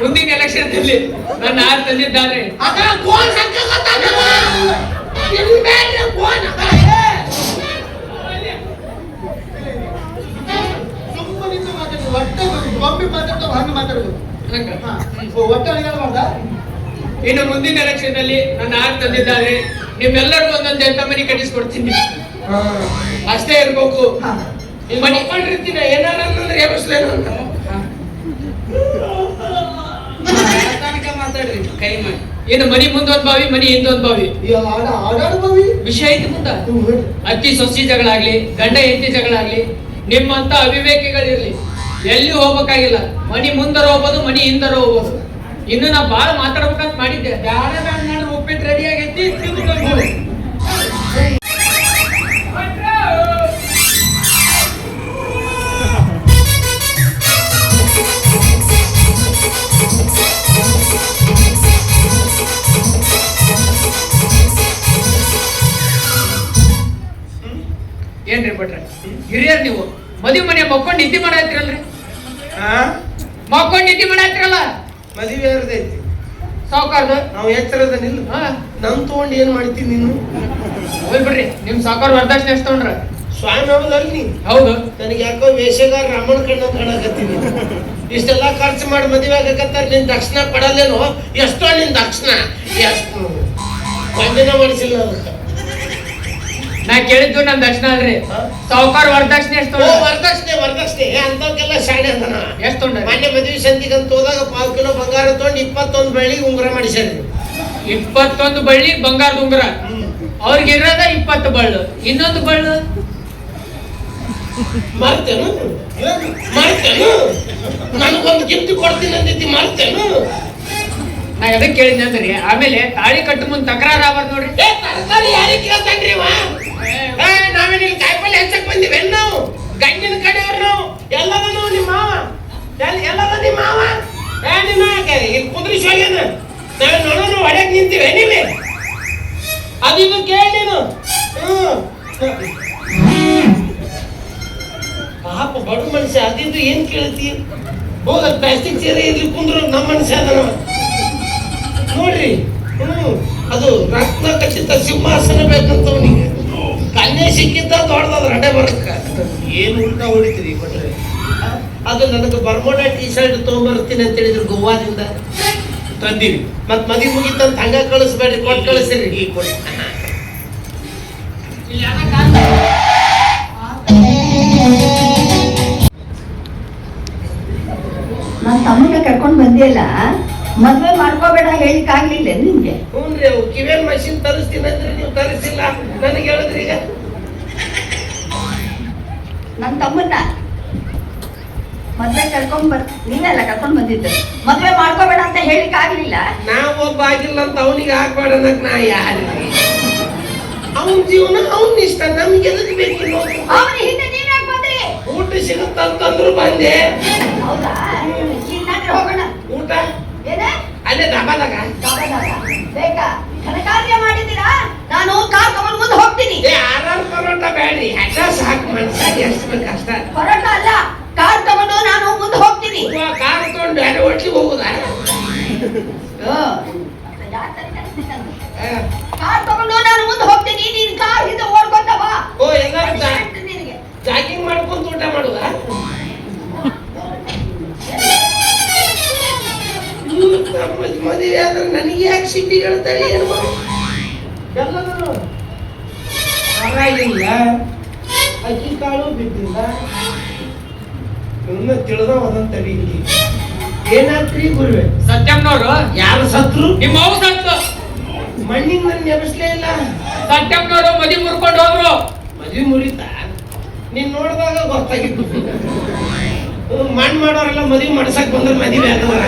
ಮುಂದಿನ ಎಲೆಕ್ಷನ್ದಲ್ಲಿ ನನ್ನ ಆರು ತಂದಿದ್ದಾರೆ. ಅದ ಗೋನ್ ಹಾಕಕತ್ತಾನವ. ತಿನ್ಬೇಡ್ರಿ ಗೋನ್. ಸುಮ್ಮನಿಂದ ಮಾತಾಡ್ದು ಒಟ್ಟೆ ಗೊಂಬೆ ಮಾತಾಡ್ತಾವ ಹಂಗ ಮಾತಾಡೋದು. ಒಟ್ಟೆ ಅಡಿಗೆ ಮಾಡ್ದ. ಇನ್ನು ಮುಂದಿನ ಎಲೆಕ್ಷನ್ದಲ್ಲಿ ನನ್ನ ಆರು ತಂದಿದ್ದಾರೆ. ನಿಮ್ಮೆಲ್ಲರಿಗೂ ಒಂದೊಂದು ಎಂತ ಮನೆ ಕಟ್ಟಿಸ್ಕೊಡ್ತೀನಿ, ಅಷ್ಟೇ ಇರ್ಬೇಕು. ಮನೆ ಕೊಂಡಿರ್ತೀನಿ, ಏನಾರ ಅಂದ್ರೆ ಎಬ್ಬಿಸ್ಲೇನು ಅಂತ ಮಾತಾಡ್ರಿ ಕೈ ಮಾಡಿ. ಇನ್ನು ಮನಿ ಮುಂದೊಂದ್ ಬಾವಿ, ಮನಿ ಹಿಂದೊಂದ್ ಬಾವಿ. ಆಡಾಡ್ಬವಿ ವಿಷಯ ಐತಿ ಮುಂದ. ಅತ್ತಿ ಸೊಸಿ ಜಗಳ ಆಗ್ಲಿ, ಗಂಡ ಹೆಂಡತಿ ಜಗಳ ಆಗ್ಲಿ, ನಿಮ್ಮಂತ ಅವಿವೇಕಿಗಳಿರ್ಲಿ, ಎಲ್ಲಿ ಹೋಗ್ಬೇಕಾಗಿಲ್ಲ. ಮನಿ ಮುಂದರ ಹೋಗ್ಬೋದು, ಮನಿ ಹಿಂದರ ಹೋಗ್ಬೋದು. ಇನ್ನು ನಾ ಬಾಳ ಮಾತಾಡ್ಬೇಕಂತ ಮಾಡಿದ್ದೆ. ಬ್ಯಾಡ ನಾನು ಉಪ್ಪಿಟ್ಟು ರೆಡಿ ಆಗೈತಿ, ತಿಂದ್ಕೊಂಡು ಏನ್ರಿ ಭಟ್ರೆ, ಹಿರಿಯರ್ ನೀವು ಮದುವೆ ಮನೆ ಮಕ್ಕೊಂಡ್ ನಿದ್ದೆ ಮಾಡಾತಿರಲ್ರಿ? ಮಕ್ಕೊಂಡ್ ನಿದ್ದೆ ಮಾಡಾತಿರಲ್ಲ? ಮದುವೆ ಇರದೈತಿ ಸಾವುಕಾರ್ದು ನಾವು ಎಚ್ಚರದ ನಿಲ್ಲ. ನಮ್ ತಗೊಂಡು ಏನ್ ಮಾಡ್ತೀನಿ ನೀನು? ಹೋಯ್ ಬಿಡ್ರಿ, ನಿಮ್ ಸಾವುಕಾರ ವರದಕ್ಷಿಣೆ ಎಷ್ಟು ತಗೊಂಡ್ರ? ಸ್ವಾಮಿ ಹೌದಲ್ಲಿ ನೀ ಹೌದು. ನನಗೆ ಯಾಕೋ ವೇಷಗಾರ ರಮಣ ಕಣ್ಣ ಕಾಣಕತ್ತೀನಿ. ಇಷ್ಟೆಲ್ಲ ಖರ್ಚು ಮಾಡಿ ಮದುವೆ ಆಗಕತ್ತಾರ, ನಿನ್ ದಕ್ಷಿಣ ಕೊಡಲ್ಲೇನೋ? ಎಷ್ಟೋ ನಿನ್ ದಕ್ಷಿಣ ಎಷ್ಟು ಒಂದಿನ ಮಾಡಿಸಿಲ್ಲ ಅದಕ್ಕೆ. ನಾ ಕೇಳಿದ್ದು ನನ್ ದಕ್ಷಿಣ ಅಲ್ರಿ, ಸಾವುಕಾರ ವರದಕ್ಷಿಣೆ ಎಷ್ಟು ಓ ತಗೊಂಡ್ರ? ವರದಕ್ಷಿಣೆ ಅಂತವಕ್ಕೆಲ್ಲ ಶಾಣೆ ಅದನ. ಎಷ್ಟು ತಗೊಂಡ್ರ? ಮೊನ್ನೆ ಮದುವೆ ಸಂತಿಗಂತ ಹೋದಾಗ 1/4 ಕಿಲೋ ಬಂಗಾರ ತಗೊಂಡು 21 ಬೆಳ್ಳಿ ಉಂಗುರ ಮಾಡಿಸ್ಯಾರ. 21 ಬಳ್ಳಿ ಬಂಗಾರದ ಉಂಗುರ. ಅವ್ರಿಗೆ ಇರೋದ 20 ಬಳ್ಳು. ಇನ್ನೊಂದು ಬಳ್ಳು ಮರ್ತೇನು ನನಗೊಂದು ಗಿಫ್ಟ್ ಕೊಡ್ತೀನಿ ಅಂದಿದ್ದಿ, ಮರ್ತೇನು? ನಾ ಎದಕ್ ಕೇಳಿದ್ದೆ ಅಂದ್ರಿ, ಆಮೇಲೆ ತಾಳಿ ಕಟ್ಟು ಮುಂದ್ ತಕರಾರು ಆಗ್ಬಾರ್ದು ನೋಡ್ರಿ. ತರಕಾರಿ ಯಾರಿಗೆ ಕೇಳ್ತಾನ್ರಿ ಇವ? ನಾವೇನು ಇಲ್ಲಿ ಕಾಯಿಪಲ್ಲೆ ಹೆಚ್ಚಕ್ ಬಂದಿವಿ ನಾವು? ಗಂಡಿನ ಕಡೆಯವ್ರು ನಾವು. ಎಲ್ಲದ ನಾವು ನಿಮ್ಮ ಮಾವ, ಎಲ್ಲದ ನಿಮ್ಮ ಮಾವ. ನಿಮ್ಮ ಇಲ್ಲಿ ಕುಂದ್ರಿಸಿ ಹೋಗ್ಯಾನ, ನಾವೇ ನೋಡೋಣ ಹೊಡ್ಯಾಕ್ ನಿಂತೀವಿ ನೀವೇ. ಅದಿದು ಕೇಳಿ ನೀನು. ಪಾಪ ಬಡ ಮನುಷ್ಯ, ಅದಿದ್ದು ಏನ್ ಕೇಳ್ತಿ? ಹೋಗ ಪ್ಲಾಸ್ಟಿಕ್ ಚೇರೆ ಇರ್ಲಿ ಕುಂದ್ರು ನಮ್ಮ ಮನುಷ್ಯ ಅದನ ನೋಡ್ರಿ. ಅದು ರತ್ನ ಖಚಿತ ಸಿಂಹಾಸನ ಬೇಕಂತ ಅವನಿಗೆ. ಕನ್ಯೆ ಸಿಕ್ಕಿದ್ದ ದೊಡ್ಡದ ಹಡೆ ಬರಕ್ಕ ಏನು ಉಲ್ಟಾ ಹೊಡಿತೀರಿ ಕೊಟ್ರೆ. ಅದು ನನಗೆ ಬರ್ಮೋಡಾ ಟೀ ಶರ್ಟ್ ತೊಗೊಂಬರ್ತೀನಿ ಅಂತ ಹೇಳಿದ್ರು ಗೋವಾದಿಂದ ತಂದೀವಿ. ಮತ್ ಮದಿ ಮುಗಿತಂತ ಹಂಗ ಕಳಿಸ್ಬೇಡ್ರಿ, ಕೊಟ್ಟು ಕಳಿಸಿರಿ. ಈ ಕೊಡಿ ನನ್ನ ತಮ್ಮನ ಕರ್ಕೊಂಡು ಬಂದಿಯಲ್ಲ, ಮದ್ವೆ ಮಾಡ್ಕೋಬೇಡ ಹೇಳಿಕ್ ಆಗ್ಲಿಲ್ಲ ನಿಮ್ಗೆ? ಹ್ಞೂನ್ರಿ, ಅವು ಕಿವೇನ್ ಮಷಿನ್ ತರಿಸ್ತೀನಿ ಅಂದ್ರೆ ನೀವು ತರಿಸಿಲ್ಲ ನನಗೆ ಹೇಳಿದ್ರಿ. ಈಗ ನನ್ನ ತಮ್ಮನ್ನ ಮದ್ವೆ ನೀವೆಲ್ಲ ಕರ್ಕೊಂಡ್ ಬಂದಿದ್ದು, ಮದ್ವೆ ಮಾಡ್ಕೋಬೇಡ ಅಂತ ಹೇಳಿಕ್ ಆಗ್ಲಿಲ್ಲ? ನಾವ್ ಒಬ್ಬ ಆಗಿಲ್ಲ ಅಂತ ಅವನಿಗೆ ಹಾಕ್ಬೇಡ ಅನ್ನಕ್ ನಾ ಯಾರಿಗೆ? ಅವನ ಜೀವನ ಅವನ ಇಷ್ಟ, ನಮ್ಗೆ ಎದಕ್ ಬೇಕಿಲ್ಲ. ಅವನ ಹಿಂದೆ ನೀವ್ ಯಾಕೆ ಬಂದ್ರಿ? ಊಟ ಸಿಗುತ್ತಂತಂದ್ರು ಬಂದೆ. ಹೌದಾ? ಇನ್ನಾದ್ರೂ ಹೋಗೋಣ. ಊಟ ಏನೇ? ಅಲ್ಲೇ ಡಬ್ಬದಾಗ ಬೇಕಾ? ಘನಕಾರ್ಯ ಮಾಡಿದ್ದೀರಾ? ನಾನು ಕಾರ್ ತಗೊಂಡು ಮುಂದೆ ಹೋಗ್ತೀನಿ. ಆರಾರು ಪರೋಟ ಬೇಡ್ರಿ, ಅಡ್ಡ ಸಾಕು. ಮನ್ಸಾಗ ಎಷ್ಟು ಬೇಕು ಅಷ್ಟ. ಪರೋಟ ಅಲ್ಲ, ಕಾರ್ ತಗೊಂಡು ನಾನು ಮುಂದೆ ಹೋಗ್ತೀನಿ. ಕಾರ್ ತಗೊಂಡು ಎರಡು ಒಟ್ಟಿಗೆ ಹೋಗುದಾ? ಕಾರ್ ತಗೊಂಡು ನಾನು ಮುಂದೆ ಹೋಗ್ತೀನಿ, ನೀನ್ ಕಾರ್ ಹಿಂದೆ ಓಡ್ಕೊಂತ ಬಾ. ಓ ಎಲ್ಲರೂ ನಿನಗೆ ಜಾಗಿಂಗ್ ಮಾಡ್ಕೊಂತ ಊಟ ಮಾಡುದಾ? ಮದುವೆ ಆದ್ರೆ ನನಗೆ ಯಾಕೆ ಸಿಟಿ ಹೇಳ್ತಾಳೆ? ಏನು ಎಲ್ಲರೂ ಪರವಾಗಿಲ್ಲ, ಅಕ್ಕಿ ಕಾಳು ಬಿದ್ದಿಲ್ಲ. ಇನ್ನ ತಿಳಿದವದಂತ ಇಲ್ಲಿ ಏನಾತ್ರಿ ಗುರುವೆ? ಸತ್ಯಮ್ಮನವರು ಯಾರು ಸತ್ರು? ನಿಮ್ಮ ಅವು ಸತ್ತು. ಮಣ್ಣಿಗೆ ನನ್ನ ನೆಬಸ್ಲೇ ಇಲ್ಲ. ಸತ್ಯಮ್ಮನವರು ಮದಿ ಮುರ್ಕೊಂಡು ಹೋದ್ರು. ಮದ್ವಿ ಮುರಿತ ನೀನ್ ನೋಡಿದಾಗ ಗೊತ್ತಾಗಿತ್ತು. ಮಣ್ಣು ಮಾಡೋರೆಲ್ಲ ಮದುವೆ ಮಾಡ್ಸಕ್ ಬಂದ್ರೆ ಮದುವೆ ಆಗಲ್ಲ.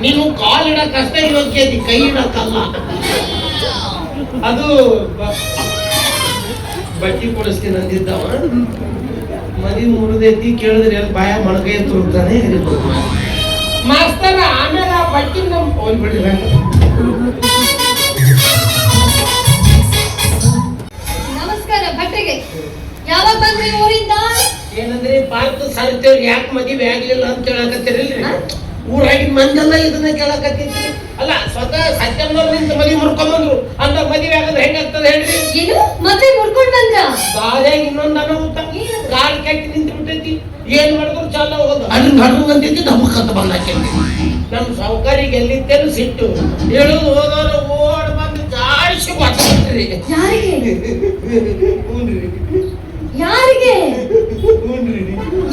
ನೀನು ಕಾಲ್ ಇಡಕ್ ಅಷ್ಟೇ ಯೋಗ್ಯ ಐತಿ, ಕೈ ಇಡಕ್ಕಲ್ಲ. ಅದು ಬಟ್ಟಿ ಕೊಡಿಸ್ತೀನಿ ಅಂದಿದ್ದವ, ಮದುವೆ ಮುರಿದೈತಿ ಕೇಳಿದ್ರೆ ಎಲ್ಲಿ ಬಾಯ ಮೊಳಗೈ ತುರ್ತಾನೆ ಮಾಸ್ತರ. ಆಮೇಲೆ ಆ ಬಟ್ಟಿ ನಮ್ ಹೋಗ್ಬಿಡಿ. ನಮಸ್ಕಾರ ಭಟ್ರಿಗೆ. ಯಾವಾಗ ಬಂದ್ರಿ ಊರಿಂದ? ಏನಂದ್ರೆ ಪಾರ್ಕ್ ಸಾರ್ತೇವ್ರಿ, ಯಾಕೆ ಮದುವೆ ಆಗ್ಲಿಲ್ಲ ಅಂತ ಹೇಳಕತ್ತೀರಿಲ್ರಿ? ಊರಾಗಿನ ಮಂದೆಲ್ಲ ಇದನ್ನ ಕೇಳಕತ್ತಿದ್ರಿ. ಅಲ್ಲ ಸ್ವತಃ ಸತ್ಯಮ್ಮನವ್ರು ನಿಂತ ಮದುವೆ ಮುರ್ಕೊಂಡ್ಬಂದ್ರು ಅಂತ ಮದುವೆ ಆಗದ್ರೆ ಹೆಂಗಾಗ್ತದೆ ಹೇಳ್ರಿ? ಏನು ಮದ್ವೆ ಮುರ್ಕೊಂಡ್ ಬಂದ್ರ? ದಾರ್ಯಾಗ ಇನ್ನೊಂದು ಅನಾಹುತ, ಕಾಲ್ ಕೆಟ್ಟಿ ನಿಂತು ಬಿಟ್ಟೈತಿ. ಏನ್ ಮಾಡಿದ್ರು ಚಾಲ ಹೋಗೋದು ಅಡ್ರಂಗ್ ಅಂತಿದ್ದು ದಮ್ಮಕ್ಕಂತ ಬಂದಾಕೆ. ನಮ್ ಸಾವುಕಾರಿಗೆ ಎಲ್ಲಿತ್ತೇನು ಸಿಟ್ಟು, ಹೇಳೋದು ಹೋದವರು ಓಡ್ ಬಂದು ಜಾಡಿಸಿ ಬರ್ತಾರ್ರಿ. ಯಾರಿಗೆ? ಹ್ಞೂನ್ರಿ ಯಾರಿಗೆ? ಹ್ಞೂನ್ರಿ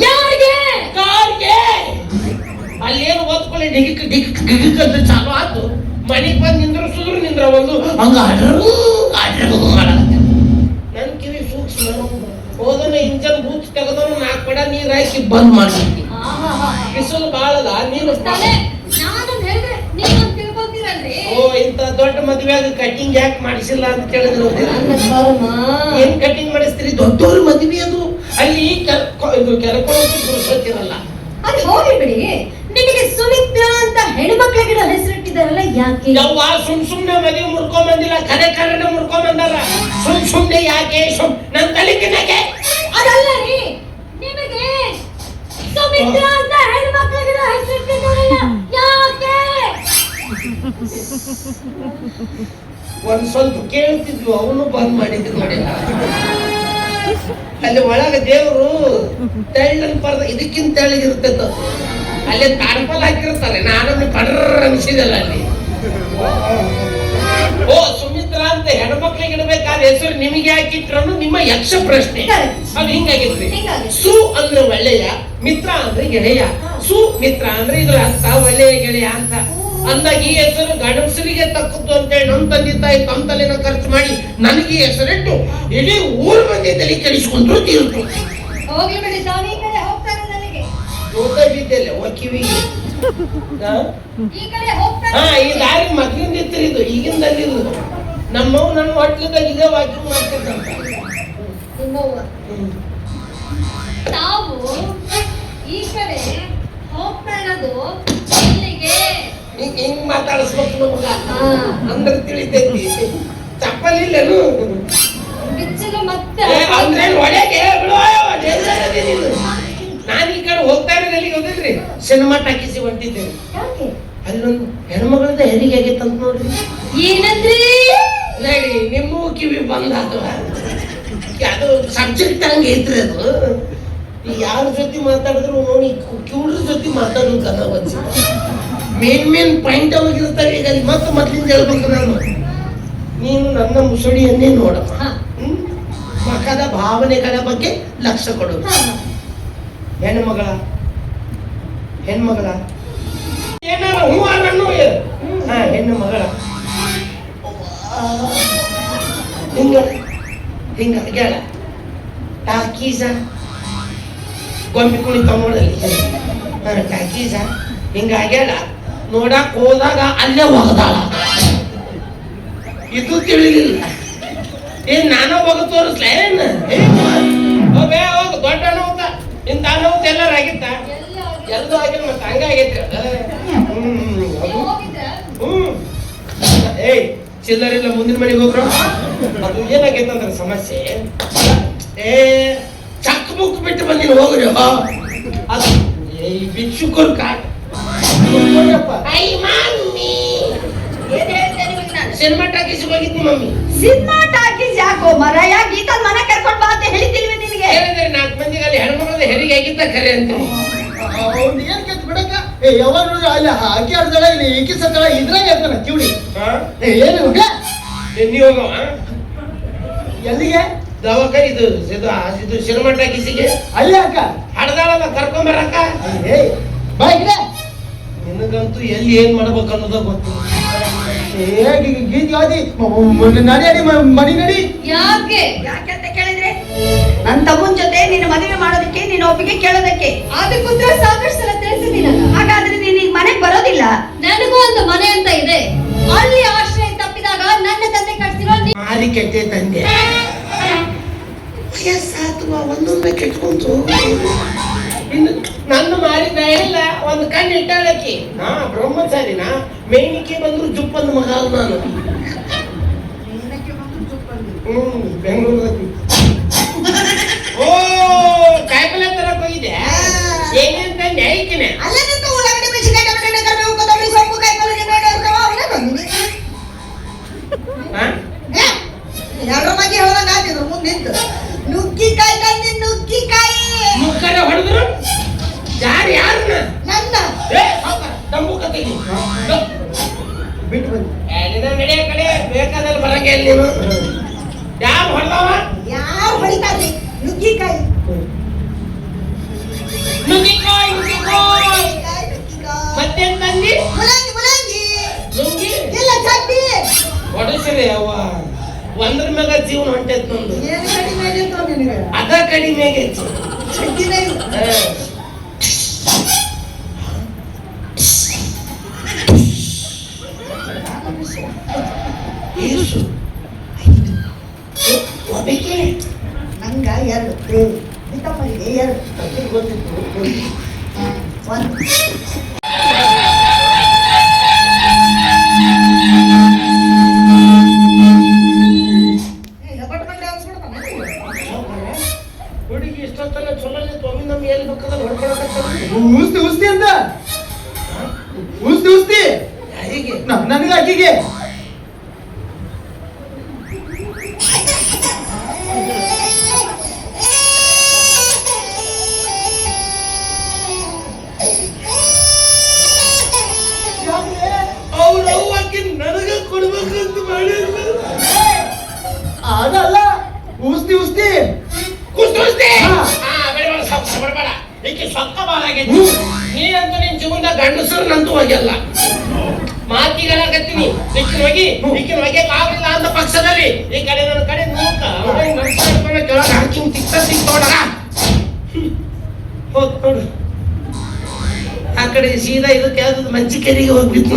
ಯಾರಿಗೆ? ಕಾರ್ಗೆ ಅಲ್ಲೇನು ಓದ್ಕೊಳ್ಳಿ ಡಿಗಿಕ್ ಡಿಗಿಕ್ ಡಿಗಿಕ್ ಅಂತ ಚಾಲು ಆಯ್ತು. ಮನೆಗೆ ಬಂದು ನಿಂದ್ರಸಿದ್ರು ನಿಂದ್ರ ಒಂದು ಹಂಗ ನನ್ ಕಿವಿ ಸೂಕ್ಷ್ಮ. ಹೋದನ ಇಂಜನ್ ಬೂತ್ ತೆಗೆದನು 4 ಕೊಡ ನೀರ್ ಹಾಕಿ ಬಂದ್ ಮಾಡ್ತೀನಿ. ಬಿಸಿಲು ಬಾಳದ ನೀರು. ನಾನು ಹೇಳಿದ್ರೆ ನೀವು ತಿಳ್ಕೊತೀರಲ್ರಿ. ಓ ಇಂತ ದೊಡ್ಡ ಮದುವೆಯಾಗ ಕಟಿಂಗ್ ಯಾಕೆ ಮಾಡಿಸಿಲ್ಲ ಅಂತ ಕೇಳಿದ್ರು. ಏನ್ ಕಟಿಂಗ್ ಮಾಡಿಸ್ತೀರಿ? ದೊಡ್ಡವ್ರ ಮದುವೆ ಅದು. ಅಲ್ಲಿ ಇದು ಕೆರಕೊಳ್ಳೋದು ಪುರುಷತ್ತಿರಲ್ಲ. ಅದು ಹೋಗಿ ಬಿಡಿ. ನಿಮಗೆ ಸುಮಿತ್ರಾ ಅಂತ ಹೆಣ್ಮಕ್ಳಿಗಿಡ ಹೆಸರಿಟ್ಟಿದಾರಲ್ಲ, ಯಾಕೆ? ಯವ್ವ ಸುಮ್ನೆ ಮದುವೆ ಮುರ್ಕೊಂಡ್ ಬಂದಿಲ್ಲ, ಕರೆ ಕರೆನ ಮುರ್ಕೊಂಡ್ ಬಂದಾರ. ಸುಮ್ನೆ ಯಾಕೆ? ನನ್ ತಲೆಕಿನಾಗೆ ಅದಲ್ಲ ರೀ, ನಿಮಗೆ ಸುಮಿತ್ರಾ ಅಂತ ಹೆಣ್ಮಕ್ಳಿಗಿಡ ಹೆಸರಿಟ್ಟಿದಾರಲ್ಲ, ಯಾಕೆ? ಒಂದ್ ಸ್ವಲ್ಪ ಕೇಳ್ತಿದ್ವು, ಅವನು ಬಂದ್ ಮಾಡಿದ್ರು ನೋಡಿಲ್ಲ. ಅಲ್ಲಿ ಒಳಗ ದೇವ್ರು ತೆಳ್ಳನ್ ಪರ್ದ ಇದಕ್ಕಿಂತ ತೆಳ್ಳಗಿರ್ತೈತ. ಅಲ್ಲಿ ತಾಡ್ಪಲ್ ಹಾಕಿರ್ತಾರೆ. ನಾನೊಮ್ಮೆ ಪಡ್ರ ಅನಿಸಿದಲ್ಲ ಅಲ್ಲಿ. ಓ ಸುಮಿತ್ರಾ ಅಂತ ಹೆಣ್ಮಕ್ಳಿಗೆ ಇಡಬೇಕಾದ ಹೆಸರು ನಿಮಗೆ ಹಾಕಿಟ್ರು ನಿಮ್ಮ ಯಕ್ಷ ಪ್ರಶ್ನೆ. ಅದು ಹಿಂಗಾಗಿದ್ರಿ. ಸು ಅಂದ್ರೆ ಒಳ್ಳೆಯ, ಮಿತ್ರ ಅಂದ್ರೆ ಗೆಳೆಯ. ಸು ಮಿತ್ರ ಅಂದ್ರೆ ಇದ್ರ ಅರ್ಥ ಒಳ್ಳೆಯ ಗೆಳೆಯ ಅಂತ. ಅಂದಾಗ ಈ ಹೆಸರು ಗಂಡಸರಿಗೆ ತಕ್ಕದ್ದು ಅಂತೇಳಿ ನಮ್ ತಂದೆ ತಾಯಿ ತಮ್ಮ ತಲೆನ ಖರ್ಚು ಮಾಡಿ ನನಗೆ ಹೆಸರಿಟ್ಟು ಇಡೀ ಊರು ಮಂದಿ ತಲೆ ಕೆಡಿಸ್ಕೊಂಡ್ರು ತೀರ್ತು. ಹೋಗ್ಲಿ ಬಿಡಿ, ತಾವು ಈ ಕಡೆ ಹೋಗ್ತಾರೆ ನನಗೆ. ಬಿದ್ದೆಲ್ಲ ಕಿವಿಗೆ. ಈ ಕಡೆ ಹೋಗ್ತಾರೆ. ಹಾ, ಈ ದಾರಿ ಮಗ್ಲಿಂದ ಇತ್ತಿರಿದು, ಈಗಿಂದಲ್ಲಿ ನಮ್ಮವ್ ನನ್ನ ಹೊಟ್ಲಿದಾಗ ಇದೇ ವಾಕಿಂಗ್ ಮಾಡ್ತಿದ್ದಂತ. ತಾವು ಈ ಕಡೆ ಹೋಗ್ತಾ ಇರೋದು ಇಲ್ಲಿಗೆ. ಹಿಂಗ್ ಮಾತಾಡಿಸ್ಬೇಕು ನಮಗ ಅಂದ್ರೆ ತಿಳಿತೈತಿ. ಚಪ್ಪಲಿಲ್ಲನು ಬಿಚ್ಚಲು ಮತ್ತೆ ಅಂದ್ರೆ ಒಳಗೆ ನಾನು ಈ ಕಡೆ ಹೋಗ್ತಾ ಇರೋದು ಎಲ್ಲಿಗೆ ಹೋಗಿದ್ರಿ ಸಿನಿಮಾ ಟಾಕೀಸಿ ಹೊಂಟಿದ್ದೇನೆ. ಯಾಕೆ? ಅಲ್ಲೊಂದು ಹೆಣ್ಮಗಳದ ಹೆರಿಗೆ ಆಗೈತಂತ ನೋಡ್ರಿ. ಏನಂದ್ರಿ? ನಡಿ ನಿಮ್ಮ ಕಿವಿ ಬಂದ ಅದು ಸಬ್ಜೆಕ್ಟ್ ಹಂಗೆ ಐತ್ರಿ. ಅದು ಯಾರ ಜೊತೆ ಮಾತಾಡಿದ್ರು ನೋಡಿ ಕಿವ್ರ ಜೊತೆ ಮಾತಾಡೋದು ಕದ ಮೇನ್ ಪಾಯಿಂಟ್ ಅವಾಗಿರ್ತಾರೆ. ಈಗ ಅಲ್ಲಿ ಮತ್ತೆ ಮೊದ್ಲಿಂದ ಹೇಳ್ಬೇಕು ನಾನು. ನೀನು ನನ್ನ ಮುಸುಡಿಯನ್ನೇ ನೋಡಪ್ಪ. ಮಕ್ಕದ ಭಾವನೆಗಳ ಬಗ್ಗೆ ಲಕ್ಷ್ಯ ಕೊಡು. ಹೆಣ್ಮಗಳ ಏನಾರ ಹೂ ಅನ್ನೋ ಹೆಣ್ಣು ಮಗಳ ಹಿಂಗ ಆಗ್ಯಾಳ ಟಾಕೀಸ ಗೊಂಬಿ ಕುಣಿತ ನೋಡಲ್ಲಿ ಟಾಕೀಸ ಹಿಂಗ ಆಗ್ಯಾಳ. ನೋಡಕ್ ಹೋದಾಗ ಅಲ್ಲೇ ಒಗದಾಳ. ಇದು ತಿಳಿಲಿಲ್ಲ. ಏನ್ ನಾನೋ ಹೋಗ ತೋರಿಸ್ಲ ಏನ್ ಹೋಗ ದೊಡ್ಡ ನೋವುತ ಇಂತ ನೋವು ಎಲ್ಲಾರು ಆಗಿತ್ತ ಎಲ್ಲೂ ಆಗಿಲ್ಲ. ಮತ್ತೆ ಹಂಗಾಗೈತ್ರಿ ಏಯ್ ಚಿಲ್ಲರಿಲ್ಲ ಮುಂದಿನ ಮನೆಗೆ ಹೋಗ್ರು. ಅದು ಏನಾಗೈತಂದ್ರ ಸಮಸ್ಯೆ. ಚಕ್ ಬುಕ್ ಬಿಟ್ಟು ಬಂದಿನ ಹೋಗ್ರಿ. ಅದು ಈ ಭಿಕ್ಷುಕರು ಕಾಟ ಸಿನಿಮಾ ಟಾಕೀಸ್ ಹೋಗಿದ್ನಿ ಮಮ್ಮಿ. ಸಿನಿಮಾ ಟಾಕೀಸ್ ಯಾಕೋ ಮರಯ್ಯ? ಗೀತಲ್ ಮನೆ ಕರ್ಕೊಂಡ್ ಬಾ ಅಂತ ಹೇಳಿದ್ದಿಲ್ವೇ ನಿನಗೆ? ಹೇಳಿದ್ರೆ 4 ಮಂದಿಗೆ ಅಲ್ಲಿ ಹೆಣ್ಮಕ್ಳದ ಹೆರಿಗೆ ಆಗಿದ್ದ ಖರೆ ಅಂತೀನಿ. ಅವ್ನು ಏನ್ ಕೆತ್ತ ಬಿಡಕ ಯಾವಾಗ ನೋಡ್ರಿ ಅಲ್ಲಿ ಹಾಕಿ ಆಡ್ತಾಳ ಇಲ್ಲಿ ಈಕಿ ಸತ್ತಳ ಇದ್ರಾಗ ಇರ್ತಾನ ಕಿವಿಡಿ. ಏನು ನೀವು ಹೋಗವ ಎಲ್ಲಿಗೆ? ದವಾಖ ಇದು ಇದು ಸಿನಿಮಾ ಟಾಕೀಸಿಗೆ ಅಲ್ಲಿ ಅಕ್ಕ ಹಡ್ದಾಳಲ್ಲ ಕರ್ಕೊಂಬರಕ್ಕ. ಬಾ ಇದ್ರೆ ನಿನಗಂತೂ ಎಲ್ಲಿ ಏನ್ ಮಾಡ್ಬೇಕು ಅನ್ನೋದ ಗೊತ್ತು. ಗೀತೆ ಆದಿ ನಡಿ ಅಡಿ ಮನಿ ನಡಿ. ಯಾಕೆ ಯಾಕೆಂತ ಕೇಳಿದ್ರೆ ನನ್ನ ತಮ್ಮನ ಜೊತೆ ನಿನ್ನ ಮದುವೆ ಮಾಡೋದಕ್ಕೆ ನಿನ್ನ ಒಪ್ಪಿಗೆ ಕೇಳೋದಕ್ಕೆ. ಅದಕ್ಕೂತ್ರ ಸಾಕಷ್ಟು ಸಲ ತಿಳಿಸಿದ್ದೀನಲ್ಲ. ಹಾಗಾದ್ರೆ ನೀನು ಈಗ ಮನೆಗೆ ಬರೋದಿಲ್ಲ? ನನಗೂ ಒಂದು ಮನೆ ಅಂತ ಇದೆ. ಅಲ್ಲಿ ಆಶ್ರಯ ತಪ್ಪಿದಾಗ ನನ್ನ ತಂದೆ ಕಟ್ಸಿರೋ ಮಾರಿ ಕೆಟ್ಟೆ ತಂದೆ ವಯಸ್ಸಾತುವ ಒಂದೊಮ್ಮೆ ಕೆಟ್ಕೊಂತು. ಇನ್ನು ನನ್ನ ಮಾರಿದ ಇಲ್ಲ ಒಂದು ಕಣ್ಣು ಇಟ್ಟಾಳಕಿ. ಬ್ರಹ್ಮಚಾರಿನ ಮೇನಿಕೆ ಬಂದ್ರು ಜುಪ್ಪಂದು ಮಗ ನಾನು. ಬೆಂಗಳೂರಲ್ಲಿ ಓ ಕಾಯಿಪಲ್ಲೆ ತರಕ್ ಹೋಗಿದೆ. ಏನೇನ್ ತಂದೆ ಐಕಿನ ಅಲ್ಲಂತ ಉಳ್ಳಾಗಡ್ಡಿ ಮೆಣಸಿನಕಾಯಿ ಟೊಮೆಟೊ ಕರಿಬೇವು ಕೊತ್ತಂಬರಿ ಸೊಪ್ಪು ಕಾಯಿಪಲ್ಲೆ ಇರ್ತಾವ ಅವನೇ ಬಂದಿನಿ. ಯಾರ ಬಗ್ಗೆ ಹೇಳ್ದಂಗ ಆಗಿದ್ರು ಮುಂದೆ ನಿಂತು ನುಗ್ಗಿಕಾಯಿ ತಂದಿ ನುಗ್ಗಿಕಾಯಿ ಮುಖರ ಹೊಡೆದ್ರು. ಯಾರನ್ನ ನನ್ನ ನಮ್ಮು ಕತೆಗೆ ಬಿಟ್ಟು ಬಂದು ನಡೆಯ ಕಡೆ ಬೇಕಾದಲ್ಲಿ ಬರಂಗೆ ನೀನು. ಯಾರು ಹೊಡೆದವ? ಯಾರು ಹೊಡಿತಾರ್ರಿ? ನುಗ್ಗಿಕಾಯಿ ನುಗ್ಗಿಕಾಯಿ ಮತ್ತೇನ್ ತಂದಿ? ಮುಲಂಗಿ ನುಗ್ಗಿ ಇಲ್ಲ ಚಟ್ನಿ ಹೊಡಿಸಿದೆ ಅವ್ವ. ಒಂದ್ರ ಮ್ಯಾಗ ಜೀವನ ಹೊಂಟೈತ್ ನಂದು. ಏನು ಕಡಿಮೆ ಆಗಿತ್ತು ನಿನಗೆ? ಅದ ಕಡಿಮೆ ಆಗೈತಿ. ಚಟ್ನಿನೇ ಇಲ್ಲ. ಒಬ್ಬಕ್ಕೆ ನಂಗ 2 ಬಿತ್ತಪ್ಪರಿಗೆ 2 ಗೊತ್ತಿತ್ತು. ಒಂದು ಹುಡುಗಿ ಇಷ್ಟೊತ್ತಲ್ಲ ಚಲೋ ಒಮ್ಮೆ ನಮ್ಗೆ ಎಲ್ಲಿ ಬೇಕಾದ್ರೆ ಹೊಡ್ಕೊಳಕತ್ತ. ಉಸ್ತಿ ಅಂತ ಉಸ್ತಿ ಹೀಗೆ ನನಗೆ ಅಕ್ಕಿಗೆ ನನಗ ಕೊಡ್ಬೇಕಂತ ಮಾಡಿದ್ರು. ಅದಲ್ಲ ಉಸ್ತಿ ಕುಸ್ತಿ ಬೇಡ ಈಕೆ ಸೊಕ್ಕ ಬಾಳಾಗೈತಿ. ನೀನಂತೂ ನಿನ್ ಜೀವನದಾಗ ಗಂಡಸರು ನಂತೂ ಹೋಗ್ಯಲ್ಲ. ಮಾತಿಗಳಾಗತ್ತೀನಿ ಈಕಿನ ಹೋಗಿ ಆಗ್ಲಿಲ್ಲ ಅಂತ ಪಕ್ಷದಲ್ಲಿ ಈ ಕಡೆ ನನ್ನ ಕಡೆ ನೋಡ್ಕ ಕೆಳಗೆ ಹಾಕಿ ತಿಕ್ತೋಡರ ಹೋಗ್ ನೋಡು. ಆ ಕಡೆ ಸೀದಾ ಇದಕ್ಕೆ ಯಾವ್ದು ಮಂಚಿಕೆರಿಗೆ ಹೋಗ್ಬಿಟ್ಟು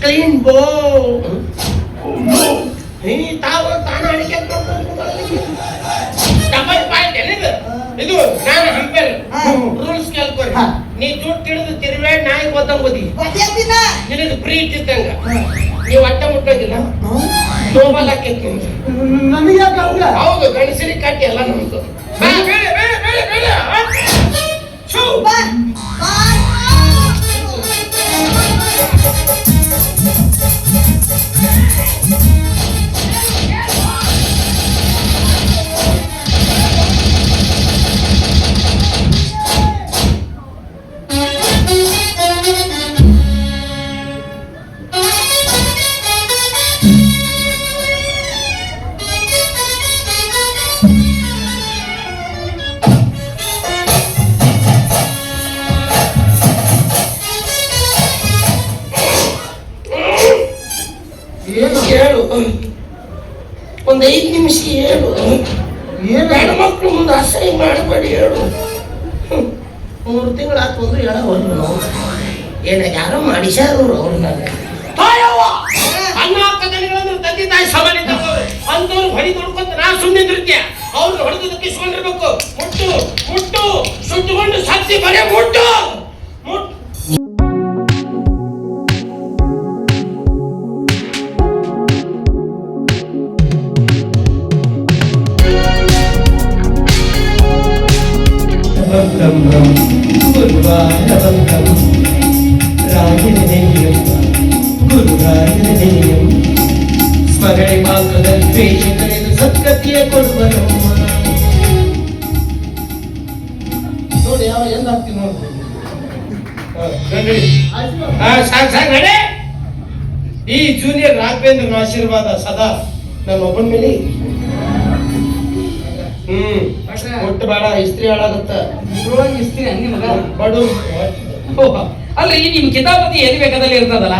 ಕ್ಲೀನ್ ಬೋ ತಾವು ತಾನು ಅಡಿಕೆ ಡಬಲ್ ಪಾಯಿಂಟ್ ಏನಿದು ಇದು ನಾನು ಹಂಪೇರ್ ರೂಲ್ಸ್ ಕೇಳ್ಕೊರಿ. ನೀ ದುಡ್ಡು ಹಿಡಿದು ತಿರುವೆ ನಾಯಿ ಓದಂಗ್ ಓದಿ ನಿನಗೆ ಫ್ರೀ ಇಟ್ಟಿದ್ದಂಗ ನೀವು ಅಡ್ಡ ಮುಟ್ಟೋದಿಲ್ಲ. ನೋಬಲ್ ಹಾಕೈತಿ ನನಗೆ ಯಾಕೆ ಹೌದು ಗಣಸರಿ ಕಟ್ಟಿ ಎಲ್ಲ ನಮ್ದು. ಶೂ. ಬಾ, ಬಾ. ಹೇಳು ಒಂದ್ 5 ನಿಮಿಷ ಹೇಳು. ಗಂಡು ಮಕ್ಳು ಮುಂದೆ ಅಸಹ್ಯ ಮಾಡಬೇಡಿ ಹೇಳು. 3 ತಿಂಗಳಾತು ಒಂದು ಹೇಳವಲ್ರು ನಾವು. ಏನ ಯಾರೋ ಮಾಡಿಸ್ಯಾರು ಅವ್ರನ್ನ. ಅನ್ನ ಹಾಕದನಿಗಳಂದ್ರೆ ತಂದೆ ತಾಯಿ ಸಮಾನ ಅಂತವ್ರು ಹೊಡಿ ತೊಡ್ಕೊಂತ ನಾ ಸುಮ್ಮನೆ ನೃತ್ಯ ಅವ್ರು ಹೊಡೆದು ಕಿಸ್ಕೊಂಡಿರ್ಬೇಕು. ಮುಟ್ಟು ಮುಟ್ಟು ಸುಟ್ಟುಕೊಂಡು ಸತ್ತಿ ಬರೇ ಮುಟ್ಟು ಮುಟ್ಟು. ಸ್ಮರಣೆ ಮಾತ್ರದ ದ್ವೇಷ ಕಳೆದು ಸದ್ಗತಿಯ ಕೊಡುವನು. ನೋಡಿ ಯಾವ ಎಲ್ಲ ಹಾಕ್ತೀನಿ ನೋಡಿ. ಸಾಕು ನಡೆ. ಈ ಜೂನಿಯರ್ ರಾಘವೇಂದ್ರನ ಆಶೀರ್ವಾದ ಸದಾ ನನ್ನ ಒಬ್ಬನ ಮೇಲೆ. ಒಟ್ಟು ಬೇಡ, ಇಸ್ತ್ರಿ ಹಾಳಾಗುತ್ತ. ಇದ್ರೊಳಗೆ ಇಸ್ತ್ರಿ ಹಂಗೆ ಮಗ. ಬಡು ಅಲ್ರಿ ನಿಮ್ ಕಿತಾಪತಿ ಎಲ್ಲಿ ಬೇಕಾದಲ್ಲಿ ಇರ್ತದಲ್ಲ,